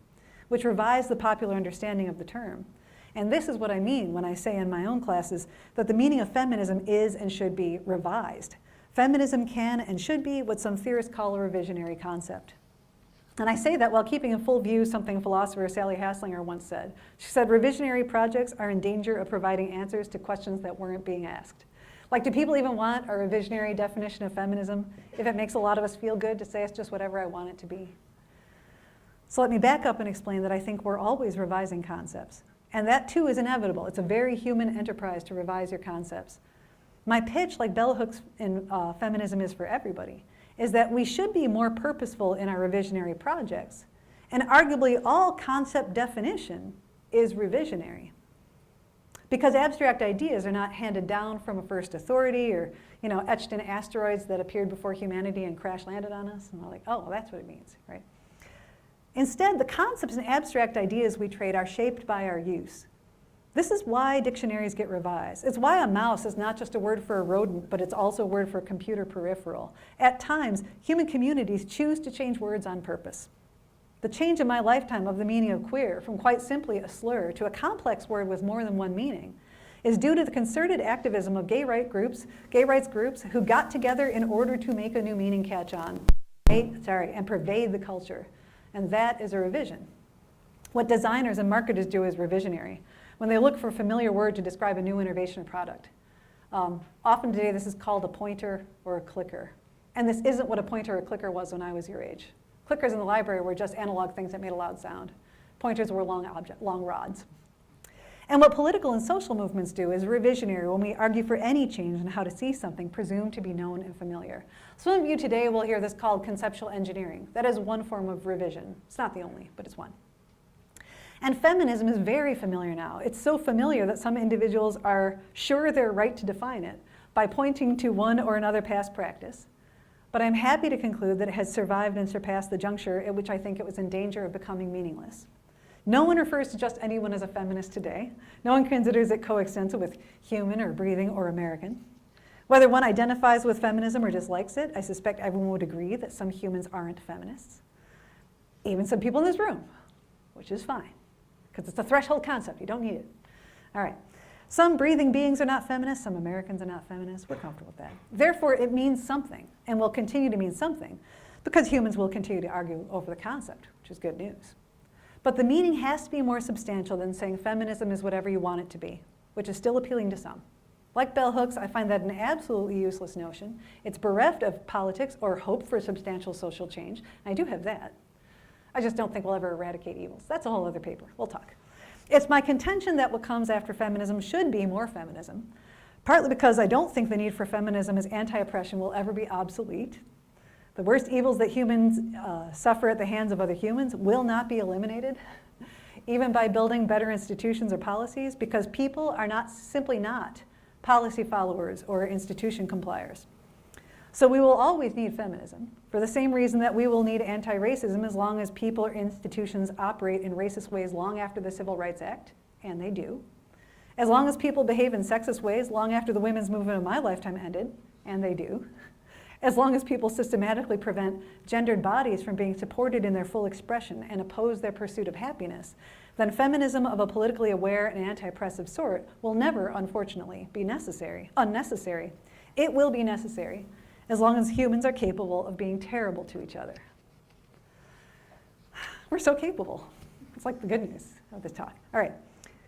S2: which revised the popular understanding of the term. And this is what I mean when I say in my own classes that the meaning of feminism is and should be revised. Feminism can and should be what some theorists call a revisionary concept. And I say that while keeping in full view something philosopher Sally Haslinger once said. She said, revisionary projects are in danger of providing answers to questions that weren't being asked. Like, do people even want a revisionary definition of feminism if it makes a lot of us feel good to say it's just whatever I want it to be? So let me back up and explain that I think we're always revising concepts. And that too is inevitable. It's a very human enterprise to revise your concepts. My pitch, like Bell Hooks in Feminism is for Everybody, is that we should be more purposeful in our revisionary projects. And arguably all concept definition is revisionary. Because abstract ideas are not handed down from a first authority or etched in asteroids that appeared before humanity and crash landed on us. And we're like, oh, well, that's what it means, right? Instead, the concepts and abstract ideas we trade are shaped by our use. This is why dictionaries get revised. It's why a mouse is not just a word for a rodent, but it's also a word for a computer peripheral. At times, human communities choose to change words on purpose. The change in my lifetime of the meaning of queer from quite simply a slur to a complex word with more than one meaning is due to the concerted activism of gay rights groups who got together in order to make a new meaning catch on, and pervade the culture. And that is a revision. What designers and marketers do is revisionary, when they look for a familiar word to describe a new innovation or product. Often today this is called a pointer or a clicker. And this isn't what a pointer or a clicker was when I was your age. Clickers in the library were just analog things that made a loud sound. Pointers were long rods. And what political and social movements do is revisionary when we argue for any change in how to see something presumed to be known and familiar. Some of you today will hear this called conceptual engineering. That is one form of revision. It's not the only, but it's one. And feminism is very familiar now. It's so familiar that some individuals are sure they're right to define it by pointing to one or another past practice. But I'm happy to conclude that it has survived and surpassed the juncture at which I think it was in danger of becoming meaningless. No one refers to just anyone as a feminist today. No one considers it coextensive with human or breathing or American. Whether one identifies with feminism or dislikes it, I suspect everyone would agree that some humans aren't feminists. Even some people in this room, which is fine, because it's a threshold concept. You don't need it. All right. Some breathing beings are not feminists. Some Americans are not feminists. We're comfortable with that. Therefore, it means something and will continue to mean something because humans will continue to argue over the concept, which is good news. But the meaning has to be more substantial than saying feminism is whatever you want it to be, which is still appealing to some. Like bell hooks, I find that an absolutely useless notion. It's bereft of politics or hope for substantial social change. And I do have that. I just don't think we'll ever eradicate evils. That's a whole other paper. We'll talk. It's my contention that what comes after feminism should be more feminism, partly because I don't think the need for feminism as anti-oppression will ever be obsolete. The worst evils that humans suffer at the hands of other humans will not be eliminated, even by building better institutions or policies, because people are simply not policy followers or institution compliers. So we will always need feminism, for the same reason that we will need anti-racism as long as people or institutions operate in racist ways long after the Civil Rights Act, and they do. As long as people behave in sexist ways long after the women's movement of my lifetime ended, and they do. As long as people systematically prevent gendered bodies from being supported in their full expression and oppose their pursuit of happiness, then feminism of a politically aware and anti-oppressive sort will never, unfortunately, be unnecessary. It will be necessary as long as humans are capable of being terrible to each other. We're so capable. It's like the good news of this talk. All right.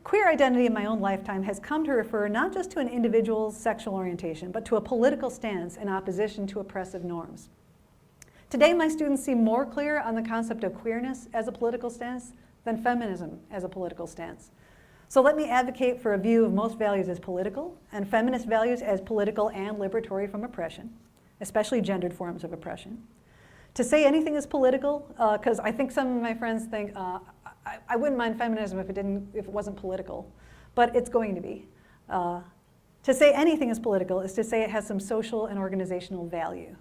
S2: Queer identity in my own lifetime has come to refer not just to an individual's sexual orientation, but to a political stance in opposition to oppressive norms. Today, my students seem more clear on the concept of queerness as a political stance than feminism as a political stance. So let me advocate for a view of most values as political, and feminist values as political and liberatory from oppression, especially gendered forms of oppression. To say anything is political, because I think some of my friends think, I wouldn't mind feminism if it wasn't political, but it's going to be. To say anything is political is to say it has some social and organizational value.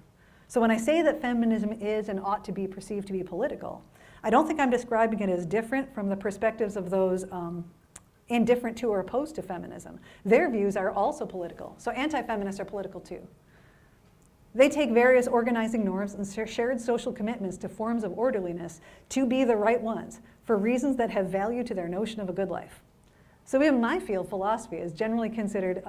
S2: So when I say that feminism is and ought to be perceived to be political, I don't think I'm describing it as different from the perspectives of those indifferent to or opposed to feminism. Their views are also political, so anti-feminists are political too. They take various organizing norms and shared social commitments to forms of orderliness to be the right ones for reasons that have value to their notion of a good life. So even my field, philosophy, is generally considered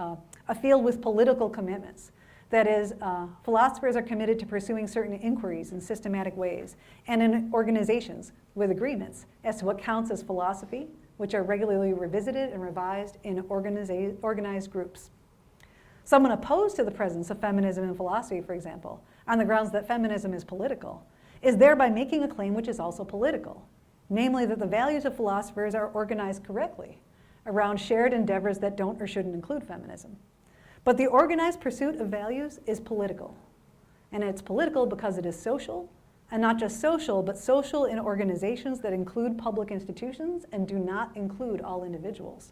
S2: a field with political commitments. That is, philosophers are committed to pursuing certain inquiries in systematic ways and in organizations with agreements as to what counts as philosophy, which are regularly revisited and revised in organized groups. Someone opposed to the presence of feminism in philosophy, for example, on the grounds that feminism is political, is thereby making a claim which is also political, namely that the values of philosophers are organized correctly around shared endeavors that don't or shouldn't include feminism. But the organized pursuit of values is political. And it's political because it is social, and not just social, but social in organizations that include public institutions and do not include all individuals,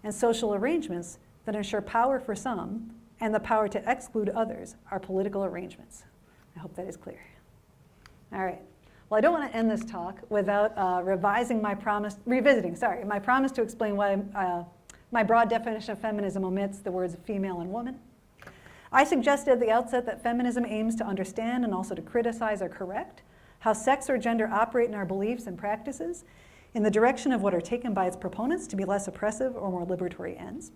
S2: and social arrangements that ensure power for some and the power to exclude others are political arrangements. I hope that is clear. All right. Well, I don't want to end this talk without revisiting my promise to explain why My broad definition of feminism omits the words female and woman. I suggested at the outset that feminism aims to understand and also to criticize or correct how sex or gender operate in our beliefs and practices in the direction of what are taken by its proponents to be less oppressive or more liberatory ends.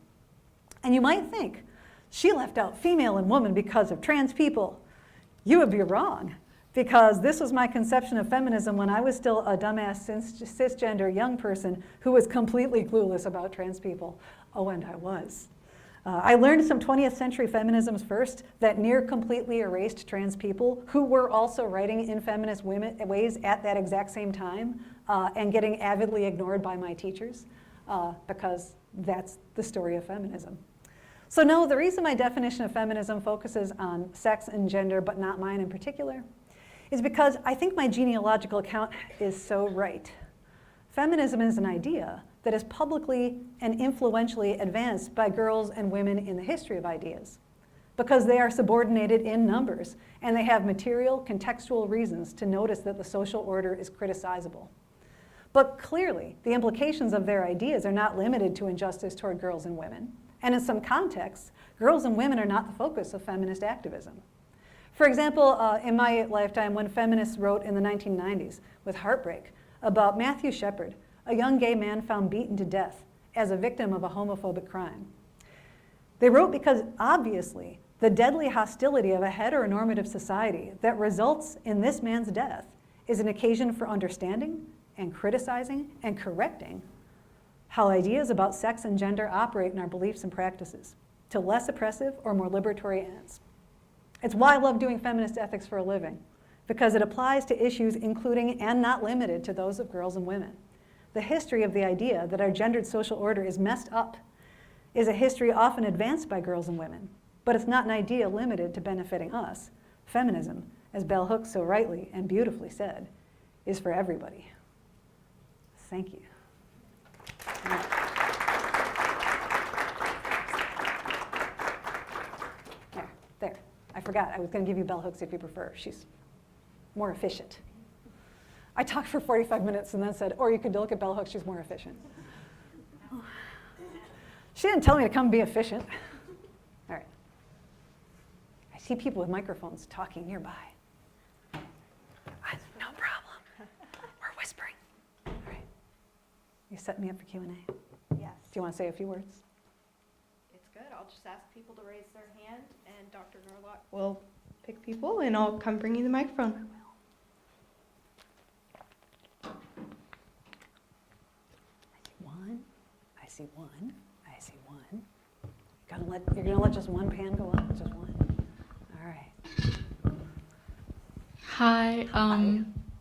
S2: And you might think, she left out female and woman because of trans people. You would be wrong, because this was my conception of feminism when I was still a dumbass cisgender young person who was completely clueless about trans people. Oh, and I was. I learned some 20th century feminisms first that near completely erased trans people who were also writing in feminist ways at that exact same time and getting avidly ignored by my teachers because that's the story of feminism. So no, the reason my definition of feminism focuses on sex and gender, but not mine in particular, is because I think my genealogical account is so right. Feminism is an idea that is publicly and influentially advanced by girls and women in the history of ideas, because they are subordinated in numbers and they have material, contextual reasons to notice that the social order is criticizable. But clearly, the implications of their ideas are not limited to injustice toward girls and women. And in some contexts, girls and women are not the focus of feminist activism. For example, in my lifetime, when feminists wrote in the 1990s with heartbreak about Matthew Shepard, a young gay man found beaten to death as a victim of a homophobic crime. They wrote because obviously the deadly hostility of a heteronormative society that results in this man's death is an occasion for understanding and criticizing and correcting how ideas about sex and gender operate in our beliefs and practices to less oppressive or more liberatory ends. It's why I love doing feminist ethics for a living, because it applies to issues including and not limited to those of girls and women. The history of the idea that our gendered social order is messed up is a history often advanced by girls and women, but it's not an idea limited to benefiting us. Feminism, as Bell Hooks so rightly and beautifully said, is for everybody. Thank you. There. I forgot. I was going to give you bell hooks if you prefer. She's more efficient. I talked for 45 minutes and then said, or you could look at bell hooks. She's more efficient. She didn't tell me to come be efficient. All right. I see people with microphones talking nearby. No problem. We're whispering. All right. You set me up for Q&A?
S3: Yes.
S2: Do you want to say a few words?
S3: It's good. I'll just ask people to raise their hand, and Dr. Norlock will pick people, and I'll come bring you the microphone.
S2: I see one. You're gonna let just one pan go up? Just one? All right.
S4: Hi.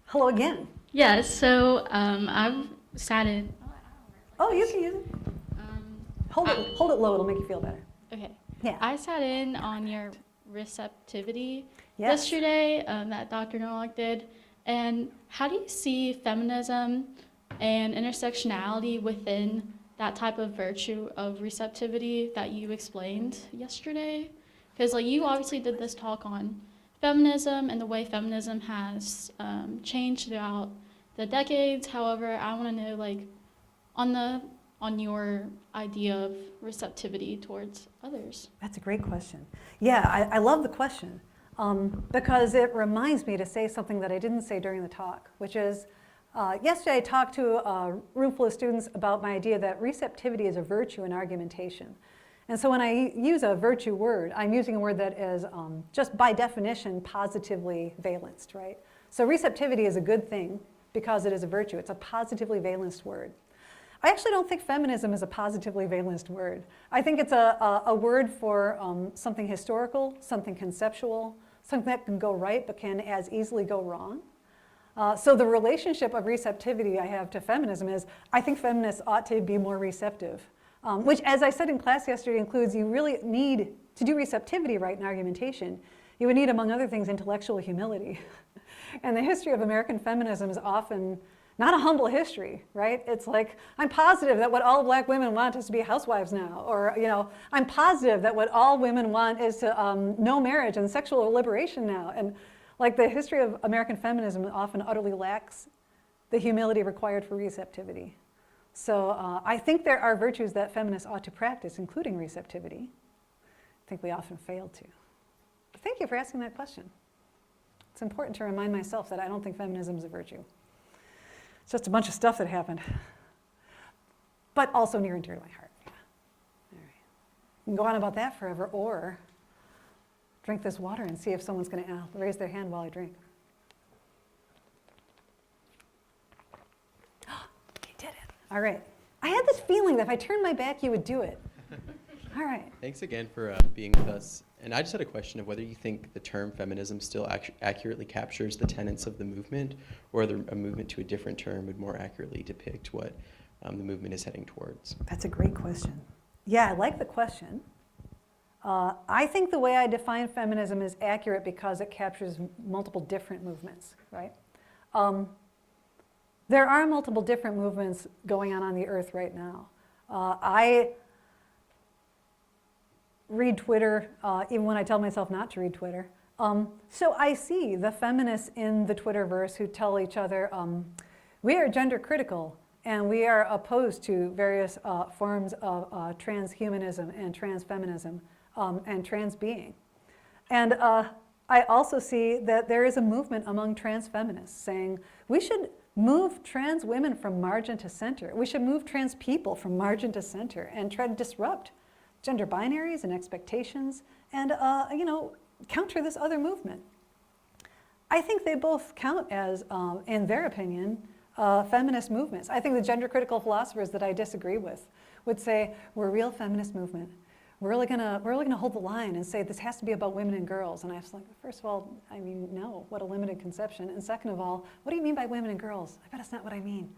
S2: Hello again.
S4: Yeah, so I've sat in.
S2: Oh, you can use it. Hold it low, it'll make you feel better.
S4: Okay.
S2: Yeah.
S4: I sat in on your receptivity
S2: Yes.
S4: yesterday that Dr. Norlock did. And how do you see feminism and intersectionality within that type of virtue of receptivity that you explained yesterday? Because you obviously did this talk on feminism and the way feminism has changed throughout the decades. However, I want to know on your idea of receptivity towards others.
S2: That's a great question. Yeah, I love the question because it reminds me to say something that I didn't say during the talk, which is yesterday I talked to a room full of students about my idea that receptivity is a virtue in argumentation. And so when I use a virtue word, I'm using a word that is just by definition positively valenced, right? So receptivity is a good thing because it is a virtue. It's a positively valenced word. I actually don't think feminism is a positively valenced word. I think it's a word for something historical, something conceptual, something that can go right but can as easily go wrong. So the relationship of receptivity I have to feminism is I think feminists ought to be more receptive, which, as I said in class yesterday, includes you really need to do receptivity right in argumentation. You would need, among other things, intellectual humility. And the history of American feminism is often not a humble history, right? It's like, I'm positive that what all black women want is to be housewives now. Or, I'm positive that what all women want is to know marriage and sexual liberation now. And the history of American feminism often utterly lacks the humility required for receptivity. So I think there are virtues that feminists ought to practice, including receptivity. I think we often fail to. But thank you for asking that question. It's important to remind myself that I don't think feminism is a virtue. It's just a bunch of stuff that happened, but also near and dear to my heart. Yeah. All right. We can go on about that forever, or drink this water and see if someone's going to raise their hand while I drink. You did it. All right. I had this feeling that if I turned my back, you would do it. All right.
S5: Thanks again for being with us. And I just had a question of whether you think the term feminism still accurately captures the tenets of the movement, or whether a movement to a different term would more accurately depict what the movement is heading towards.
S2: That's a great question. Yeah, I like the question. I think the way I define feminism is accurate because it captures multiple different movements, right? There are multiple different movements going on the earth right now. I read Twitter, even when I tell myself not to read Twitter. So I see the feminists in the Twitterverse who tell each other, we are gender critical and we are opposed to various forms of transhumanism and transfeminism and trans being. And I also see that there is a movement among trans feminists saying we should move trans women from margin to center. We should move trans people from margin to center and try to disrupt gender binaries and expectations and counter this other movement. I think they both count as, in their opinion, feminist movements. I think the gender critical philosophers that I disagree with would say we're a real feminist movement. We're really gonna hold the line and say this has to be about women and girls. And I was like, first of all, I mean, no, what a limited conception. And second of all, what do you mean by women and girls? I bet it's not what I mean.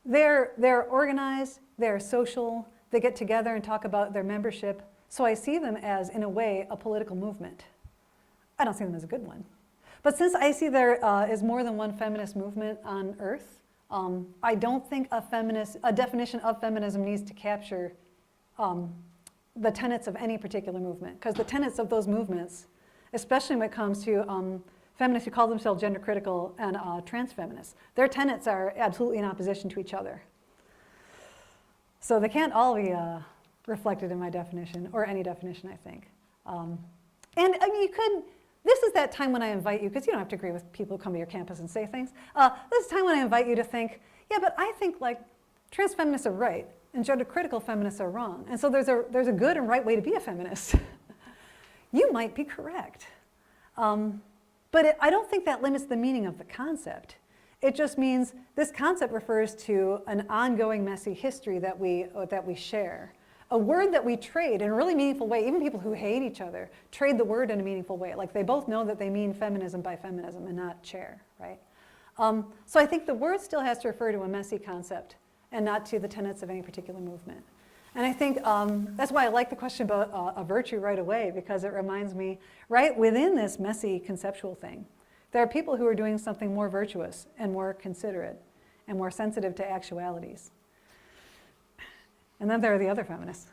S2: They're organized, they're social, they get together and talk about their membership. So I see them as, in a way, a political movement. I don't see them as a good one. But since I see there is more than one feminist movement on Earth, I don't think a definition of feminism needs to capture the tenets of any particular movement. Because the tenets of those movements, especially when it comes to feminists who call themselves gender critical and trans feminists, their tenets are absolutely in opposition to each other. So they can't all be reflected in my definition, or any definition, I think. And I mean, you could, this is that time when I invite you, because you don't have to agree with people who come to your campus and say things. This is the time when I invite you to think, yeah, but I think like trans feminists are right, and gender critical feminists are wrong. And so there's a good and right way to be a feminist. You might be correct. But I don't think that limits the meaning of the concept. It just means this concept refers to an ongoing messy history that we share. A word that we trade in a really meaningful way. Even people who hate each other trade the word in a meaningful way. Like they both know that they mean feminism by feminism and not chair, right? So I think the word still has to refer to a messy concept and not to the tenets of any particular movement. And I think that's why I like the question about a virtue right away, because it reminds me, right within this messy conceptual thing, there are people who are doing something more virtuous and more considerate and more sensitive to actualities. And then there are the other feminists.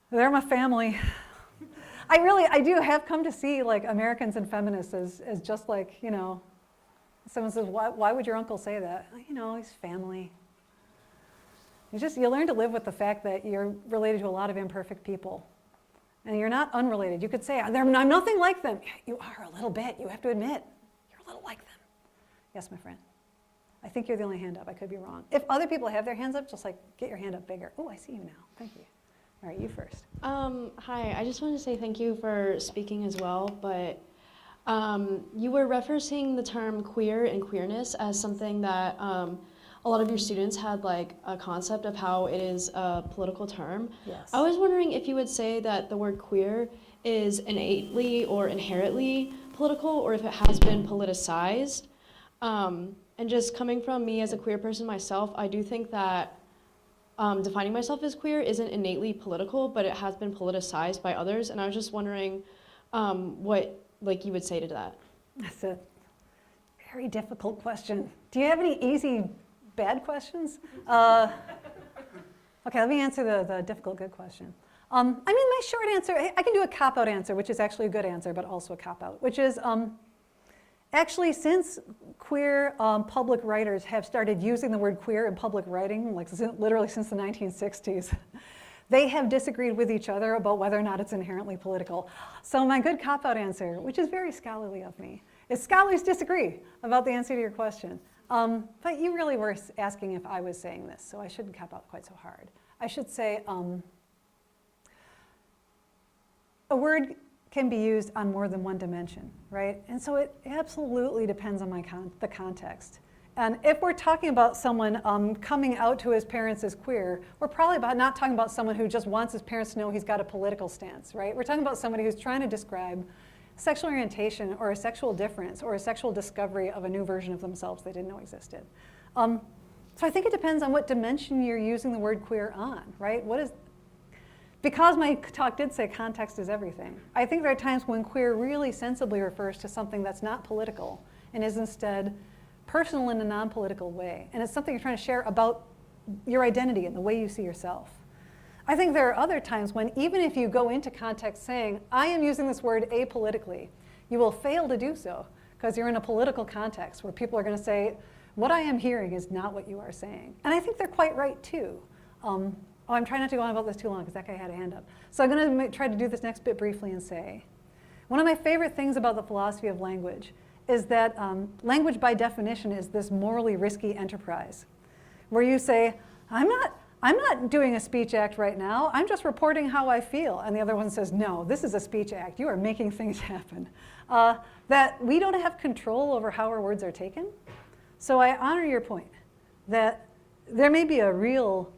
S2: They're my family. I do have come to see like Americans and feminists as just like, you know, someone says, why would your uncle say that? You know, he's family. You learn to live with the fact that you're related to a lot of imperfect people. And you're not unrelated. You could say, I'm nothing like them. You are a little bit. You have to admit, you're a little like them. Yes, my friend. I think you're the only hand up. I could be wrong. If other people have their hands up, just like get your hand up bigger. Oh, I see you now. Thank you. All right, you first.
S6: Hi, I just wanted to say thank you for speaking as well, but you were referencing the term queer and queerness as something that a lot of your students had like a concept of how it is a political term.
S2: Yes.
S6: I was wondering if you would say that the word queer is innately or inherently political, or if it has been politicized. And just coming from me as a queer person myself, I do think that defining myself as queer isn't innately political, but it has been politicized by others. And I was just wondering what like you would say to that.
S2: That's a very difficult question. Do you have any easy bad questions? Okay, let me answer the difficult good question. I mean, my short answer, I can do a cop-out answer, which is actually a good answer, but also a cop-out, which is Actually, since queer public writers have started using the word queer in public writing, like literally since the 1960s, they have disagreed with each other about whether or not it's inherently political. So my good cop-out answer, which is very scholarly of me, is scholars disagree about the answer to your question. But you really were asking if I was saying this, so I shouldn't cop out quite so hard. I should say a word can be used on more than one dimension, right? And so it absolutely depends on the context. And if we're talking about someone coming out to his parents as queer, we're probably not talking about someone who just wants his parents to know he's got a political stance, right? We're talking about somebody who's trying to describe sexual orientation or a sexual difference or a sexual discovery of a new version of themselves they didn't know existed. So I think it depends on what dimension you're using the word queer on, right? Because my talk did say context is everything, I think there are times when queer really sensibly refers to something that's not political and is instead personal in a non-political way. And it's something you're trying to share about your identity and the way you see yourself. I think there are other times when even if you go into context saying, I am using this word apolitically, you will fail to do so because you're in a political context where people are going to say, what I am hearing is not what you are saying. And I think they're quite right too. I'm trying not to go on about this too long because that guy had a hand up. So I'm going to try to do this next bit briefly and say, one of my favorite things about the philosophy of language is that language by definition is this morally risky enterprise where you say, I'm not doing a speech act right now, I'm just reporting how I feel. And the other one says, no, this is a speech act, you are making things happen. That we don't have control over how our words are taken. So I honor your point that there may be a real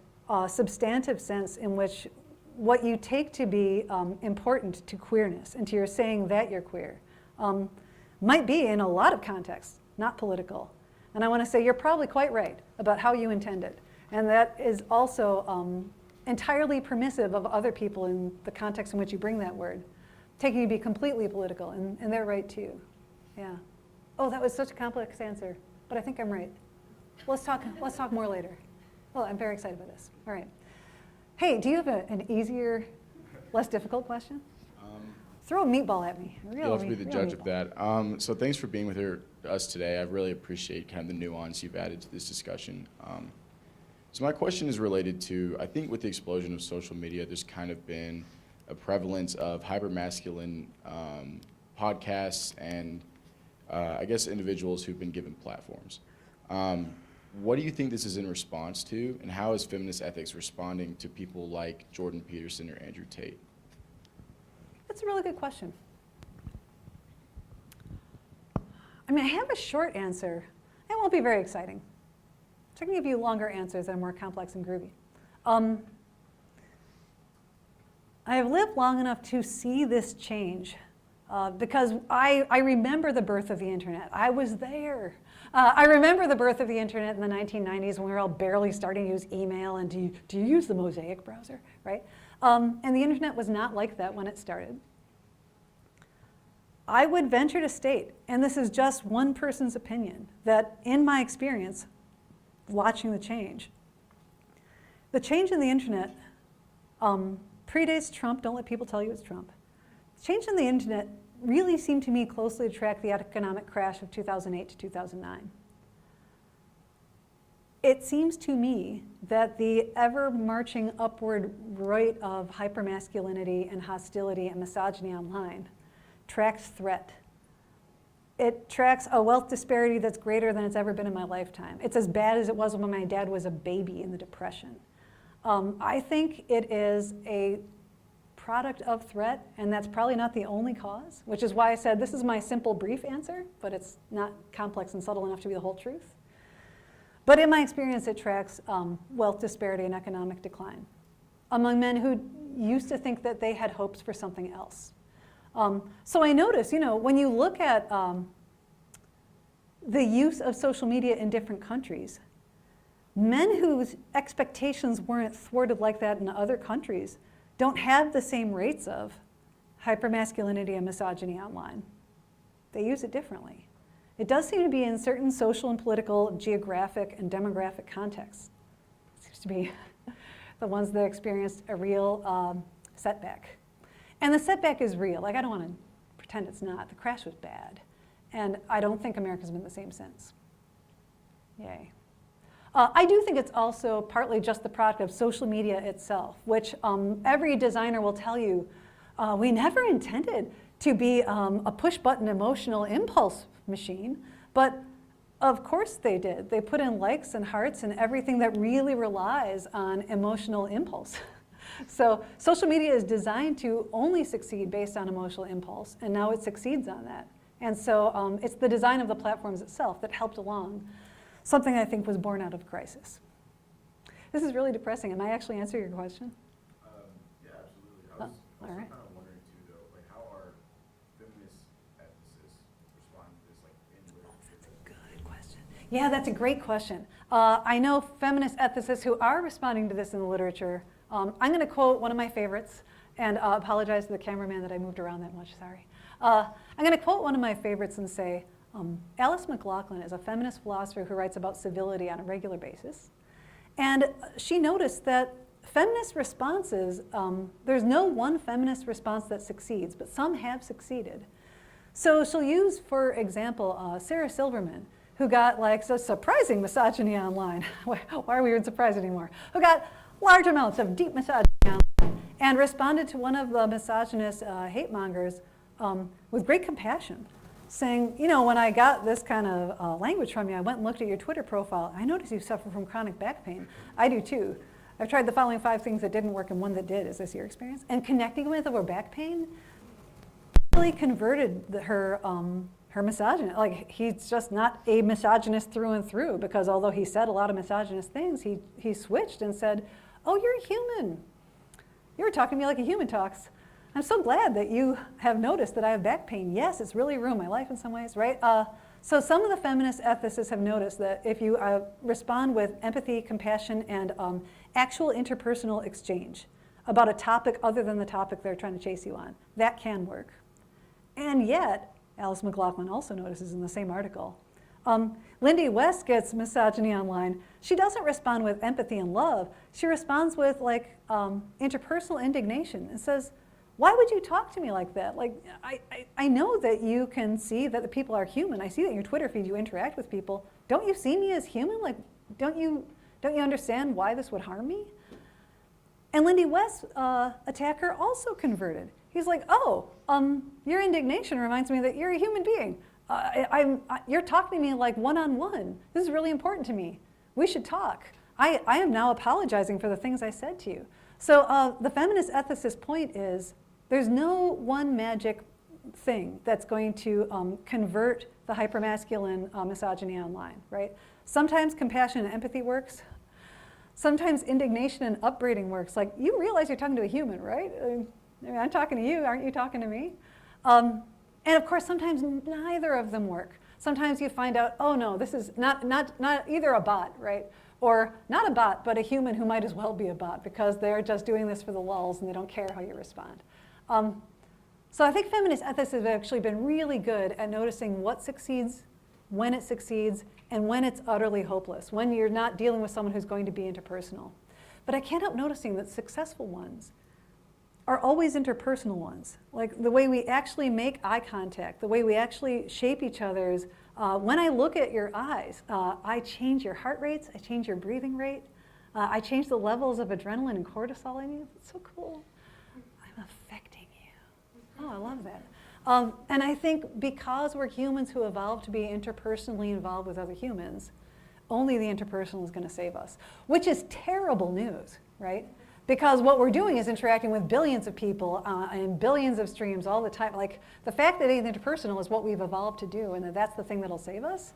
S2: substantive sense in which what you take to be important to queerness and to your saying that you're queer might be in a lot of contexts, not political. And I want to say you're probably quite right about how you intend it. And that is also entirely permissive of other people in the context in which you bring that word, taking you to be completely political, and they're right too. Yeah. Oh, that was such a complex answer, but I think I'm right. Let's talk more later. Well, I'm very excited about this. All right. Hey, do you have an easier, less difficult question? Throw a meatball at me.
S7: You'll have to be the judge of that. So thanks for being with us today. I really appreciate kind of the nuance you've added to this discussion. So my question is related to, I think with the explosion of social media, there's kind of been a prevalence of hypermasculine podcasts and I guess individuals who've been given platforms. What do you think this is in response to, and how is feminist ethics responding to people like Jordan Peterson or Andrew Tate?
S2: That's a really good question. I mean, I have a short answer. It won't be very exciting. So I can give you longer answers that are more complex and groovy. I have lived long enough to see this change because I remember the birth of the internet. I was there. I remember the birth of the internet in the 1990s when we were all barely starting to use email and do you use the Mosaic browser, right? And the internet was not like that when it started. I would venture to state, and this is just one person's opinion, that in my experience, watching the change in the internet predates Trump. Don't let people tell you it's Trump. The change in the internet really seemed to me closely to track the economic crash of 2008 to 2009. It seems to me that the ever marching upward rate of hypermasculinity and hostility and misogyny online tracks threat. It tracks a wealth disparity that's greater than it's ever been in my lifetime. It's as bad as it was when my dad was a baby in the Depression. I think it is a product of threat, and that's probably not the only cause, which is why I said this is my simple, brief answer, but it's not complex and subtle enough to be the whole truth. But in my experience, it tracks wealth disparity and economic decline among men who used to think that they had hopes for something else. So I notice, when you look at the use of social media in different countries, men whose expectations weren't thwarted like that in other countries don't have the same rates of hypermasculinity and misogyny online. They use it differently. It does seem to be in certain social and political, geographic, and demographic contexts. It seems to be the ones that experienced a real setback. And the setback is real. Like, I don't want to pretend it's not. The crash was bad. And I don't think America's been the same since. Yay. I do think it's also partly just the product of social media itself, which every designer will tell you, we never intended to be a push-button emotional impulse machine, but of course they did. They put in likes and hearts and everything that really relies on emotional impulse. So social media is designed to only succeed based on emotional impulse, and now it succeeds on that. And so it's the design of the platforms itself that helped along something I think was born out of crisis. This is really depressing. Am I actually answering your question?
S7: Yeah, absolutely. I was
S2: all
S7: also
S2: right.
S7: kind of wondering too, though, like how are feminist ethicists responding to this, like in literature?
S2: That's a good question. Yeah, that's a great question. I know feminist ethicists who are responding to this in the literature. I'm going to quote one of my favorites, and apologize to the cameraman that I moved around that much. Sorry. I'm going to quote one of my favorites and say, Alice McLaughlin is a feminist philosopher who writes about civility on a regular basis. And she noticed that feminist responses, there's no one feminist response that succeeds, but some have succeeded. So she'll use, for example, Sarah Silverman, who got like so surprising misogyny online. Why are we even surprised anymore? Who got large amounts of deep misogyny online and responded to one of the misogynist hate mongers with great compassion, saying, you know, when I got this kind of language from you, I went and looked at your Twitter profile. I noticed you suffer from chronic back pain. I do too. I've tried the following 5 things that didn't work and one that did. Is this your experience? And connecting with her back pain really converted her misogynist. Like, he's just not a misogynist through and through, because although he said a lot of misogynist things, he switched and said, oh, you're a human. You were talking to me like a human talks. I'm so glad that you have noticed that I have back pain. Yes, it's really ruined my life in some ways, right? So some of the feminist ethicists have noticed that if you respond with empathy, compassion, and actual interpersonal exchange about a topic other than the topic they're trying to chase you on, that can work. And yet, Alice McLaughlin also notices in the same article, Lindy West gets misogyny online. She doesn't respond with empathy and love. She responds with like interpersonal indignation and says, why would you talk to me like that? Like, I know that you can see that the people are human. I see that in your Twitter feed you interact with people. Don't you see me as human? Like, don't you understand why this would harm me? And Lindy West's attacker also converted. He's like, oh, your indignation reminds me that you're a human being. You're talking to me like one-on-one. This is really important to me. We should talk. I am now apologizing for the things I said to you. So the feminist ethicist point is, there's no one magic thing that's going to convert the hypermasculine misogyny online, right? Sometimes compassion and empathy works. Sometimes indignation and upbraiding works. Like, you realize you're talking to a human, right? I mean, I'm talking to you, aren't you talking to me? And of course, sometimes neither of them work. Sometimes you find out, oh no, this is not either a bot, right? Or not a bot, but a human who might as well be a bot, because they're just doing this for the lulz and they don't care how you respond. So I think feminist ethicists have actually been really good at noticing what succeeds, when it succeeds, and when it's utterly hopeless, when you're not dealing with someone who's going to be interpersonal. But I can't help noticing that successful ones are always interpersonal ones. Like the way we actually make eye contact, the way we actually shape each other's. When I look at your eyes, I change your heart rates, I change your breathing rate, I change the levels of adrenaline and cortisol in you. It's so cool. I'm affecting you. Oh, I love that. And I think because we're humans who evolved to be interpersonally involved with other humans, only the interpersonal is going to save us, which is terrible news, right? Because what we're doing is interacting with billions of people and billions of streams all the time. Like, the fact that it's interpersonal is what we've evolved to do, and that that's the thing that'll save us,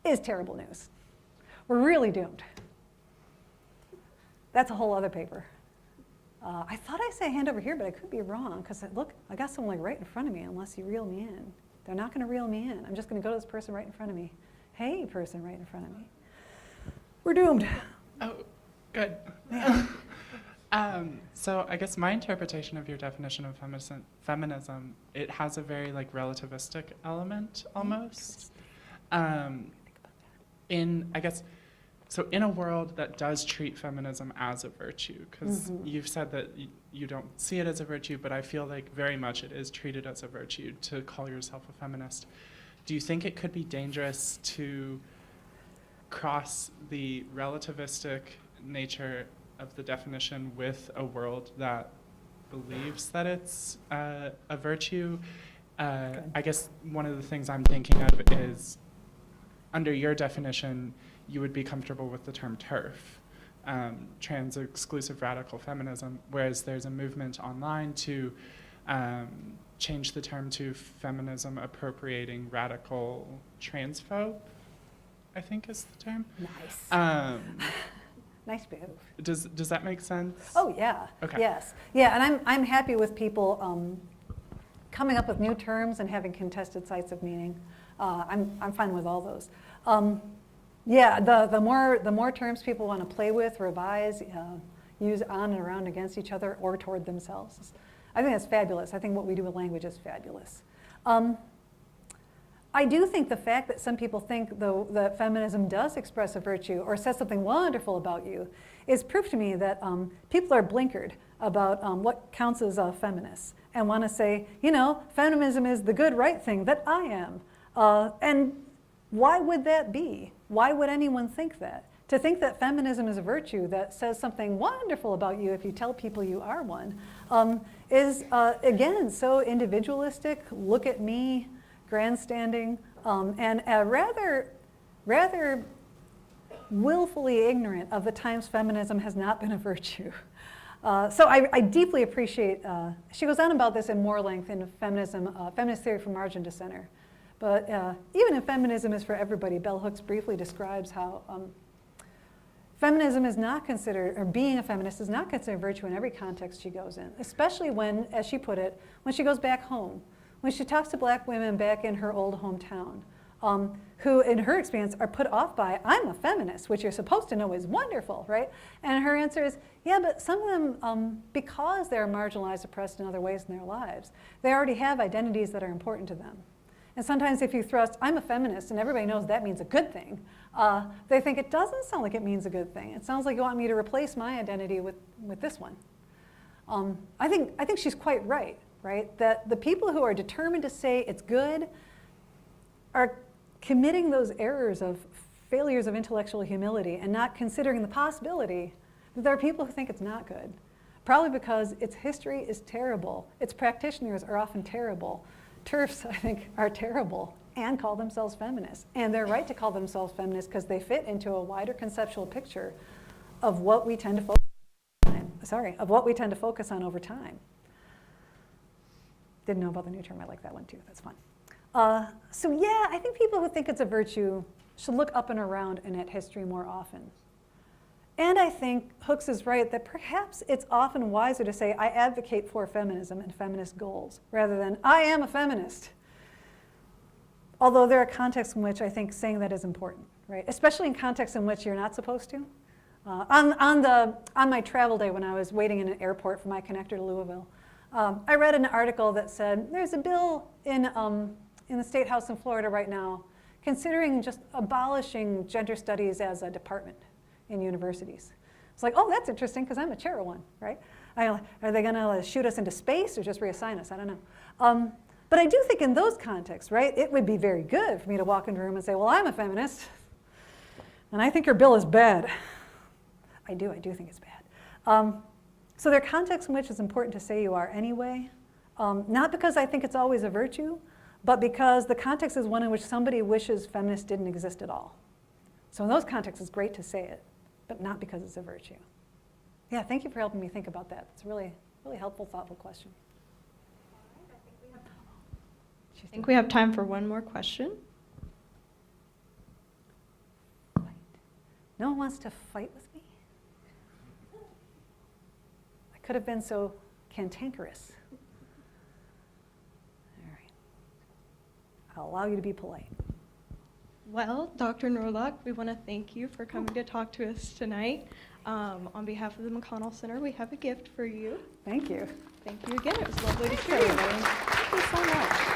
S2: is terrible news. We're really doomed. That's a whole other paper. I thought I said hand over here, but I could be wrong, because look, I got someone like right in front of me, unless you reel me in. They're not going to reel me in. I'm just going to go to this person right in front of me. Hey, person right in front of me. We're doomed.
S8: Oh, good.
S2: Yeah.
S8: So I guess my interpretation of your definition of feminism, it has a very like relativistic element almost. In a world that does treat feminism as a virtue, because you've said that you don't see it as a virtue, but I feel like very much it is treated as a virtue to call yourself a feminist. do you think it could be dangerous to cross the relativistic nature of the definition with a world that believes that it's a virtue? I guess one of the things I'm thinking of is, under your definition, you would be comfortable with the term TERF, trans-exclusive radical feminism, whereas there's a movement online to change the term to feminism appropriating radical transphobe, I think is the term.
S2: Nice. Nice move.
S8: Does that make sense?
S2: Oh, yeah.
S8: Okay.
S2: Yes. Yeah, and I'm happy with people coming up with new terms and having contested sites of meaning. I'm fine with all those. Yeah, the more terms people want to play with, revise, use on and around against each other or toward themselves, I think that's fabulous. I think what we do with language is fabulous. I do think the fact that some people think, though, that feminism does express a virtue or says something wonderful about you is proof to me that people are blinkered about what counts as feminists and want to say, you know, feminism is the good, right thing that I am. And why would that be? Why would anyone think that? To think that feminism is a virtue that says something wonderful about you if you tell people you are one is, again, so individualistic, look at me, grandstanding, and rather willfully ignorant of the times feminism has not been a virtue. So I deeply appreciate, she goes on about this in more length in Feminism, Feminist Theory from Margin to Center. But even if feminism is for everybody, Bell Hooks briefly describes how feminism is not considered, or being a feminist is not considered virtue in every context she goes in, especially when, as she put it, when she goes back home, when she talks to black women back in her old hometown, who in her experience are put off by, I'm a feminist, which you're supposed to know is wonderful, right? And her answer is, yeah, but some of them, because they're marginalized, oppressed in other ways in their lives, they already have identities that are important to them. And sometimes if you thrust, I'm a feminist, and everybody knows that means a good thing, they think it doesn't sound like it means a good thing. It sounds like you want me to replace my identity with this one. I think she's quite right, that the people who are determined to say it's good are committing those errors of failures of intellectual humility and not considering the possibility that there are people who think it's not good. Probably because its history is terrible. Its practitioners are often terrible. TERFs, I think, are terrible and call themselves feminists. And they're right to call themselves feminists because they fit into a wider conceptual picture of what we tend to focus on, over time. Didn't know about the new term. I like that one too. That's fun. So yeah, I think people who think it's a virtue should look up and around and at history more often. And I think Hooks is right that perhaps it's often wiser to say, I advocate for feminism and feminist goals, rather than, I am a feminist. Although there are contexts in which I think saying that is important, right? Especially in contexts in which you're not supposed to. On my travel day when I was waiting in an airport for my connector to Louisville, I read an article that said, there's a bill in the State House in Florida right now considering just abolishing gender studies as a department in universities. It's like, oh, that's interesting because I'm a chair of one, right? Are they going to shoot us into space or just reassign us? I don't know. But I do think in those contexts, right, it would be very good for me to walk into a room and say, well, I'm a feminist, and I think your bill is bad. I do think it's bad. So there are contexts in which it's important to say you are anyway, not because I think it's always a virtue, but because the context is one in which somebody wishes feminists didn't exist at all. So in those contexts, it's great to say it, but not because it's a virtue. Yeah, thank you for helping me think about that. It's a really, really helpful, thoughtful question.
S3: I think we have time for one more question.
S2: No one wants to fight with me? I could have been so cantankerous. All right. I'll allow you to be polite.
S3: Well, Dr. Norlock, we want to thank you for coming to talk to us tonight. On behalf of the McConnell Center, we have a gift for you.
S2: Thank you.
S3: Thank you again. It was lovely to see you.
S2: Thank you so much.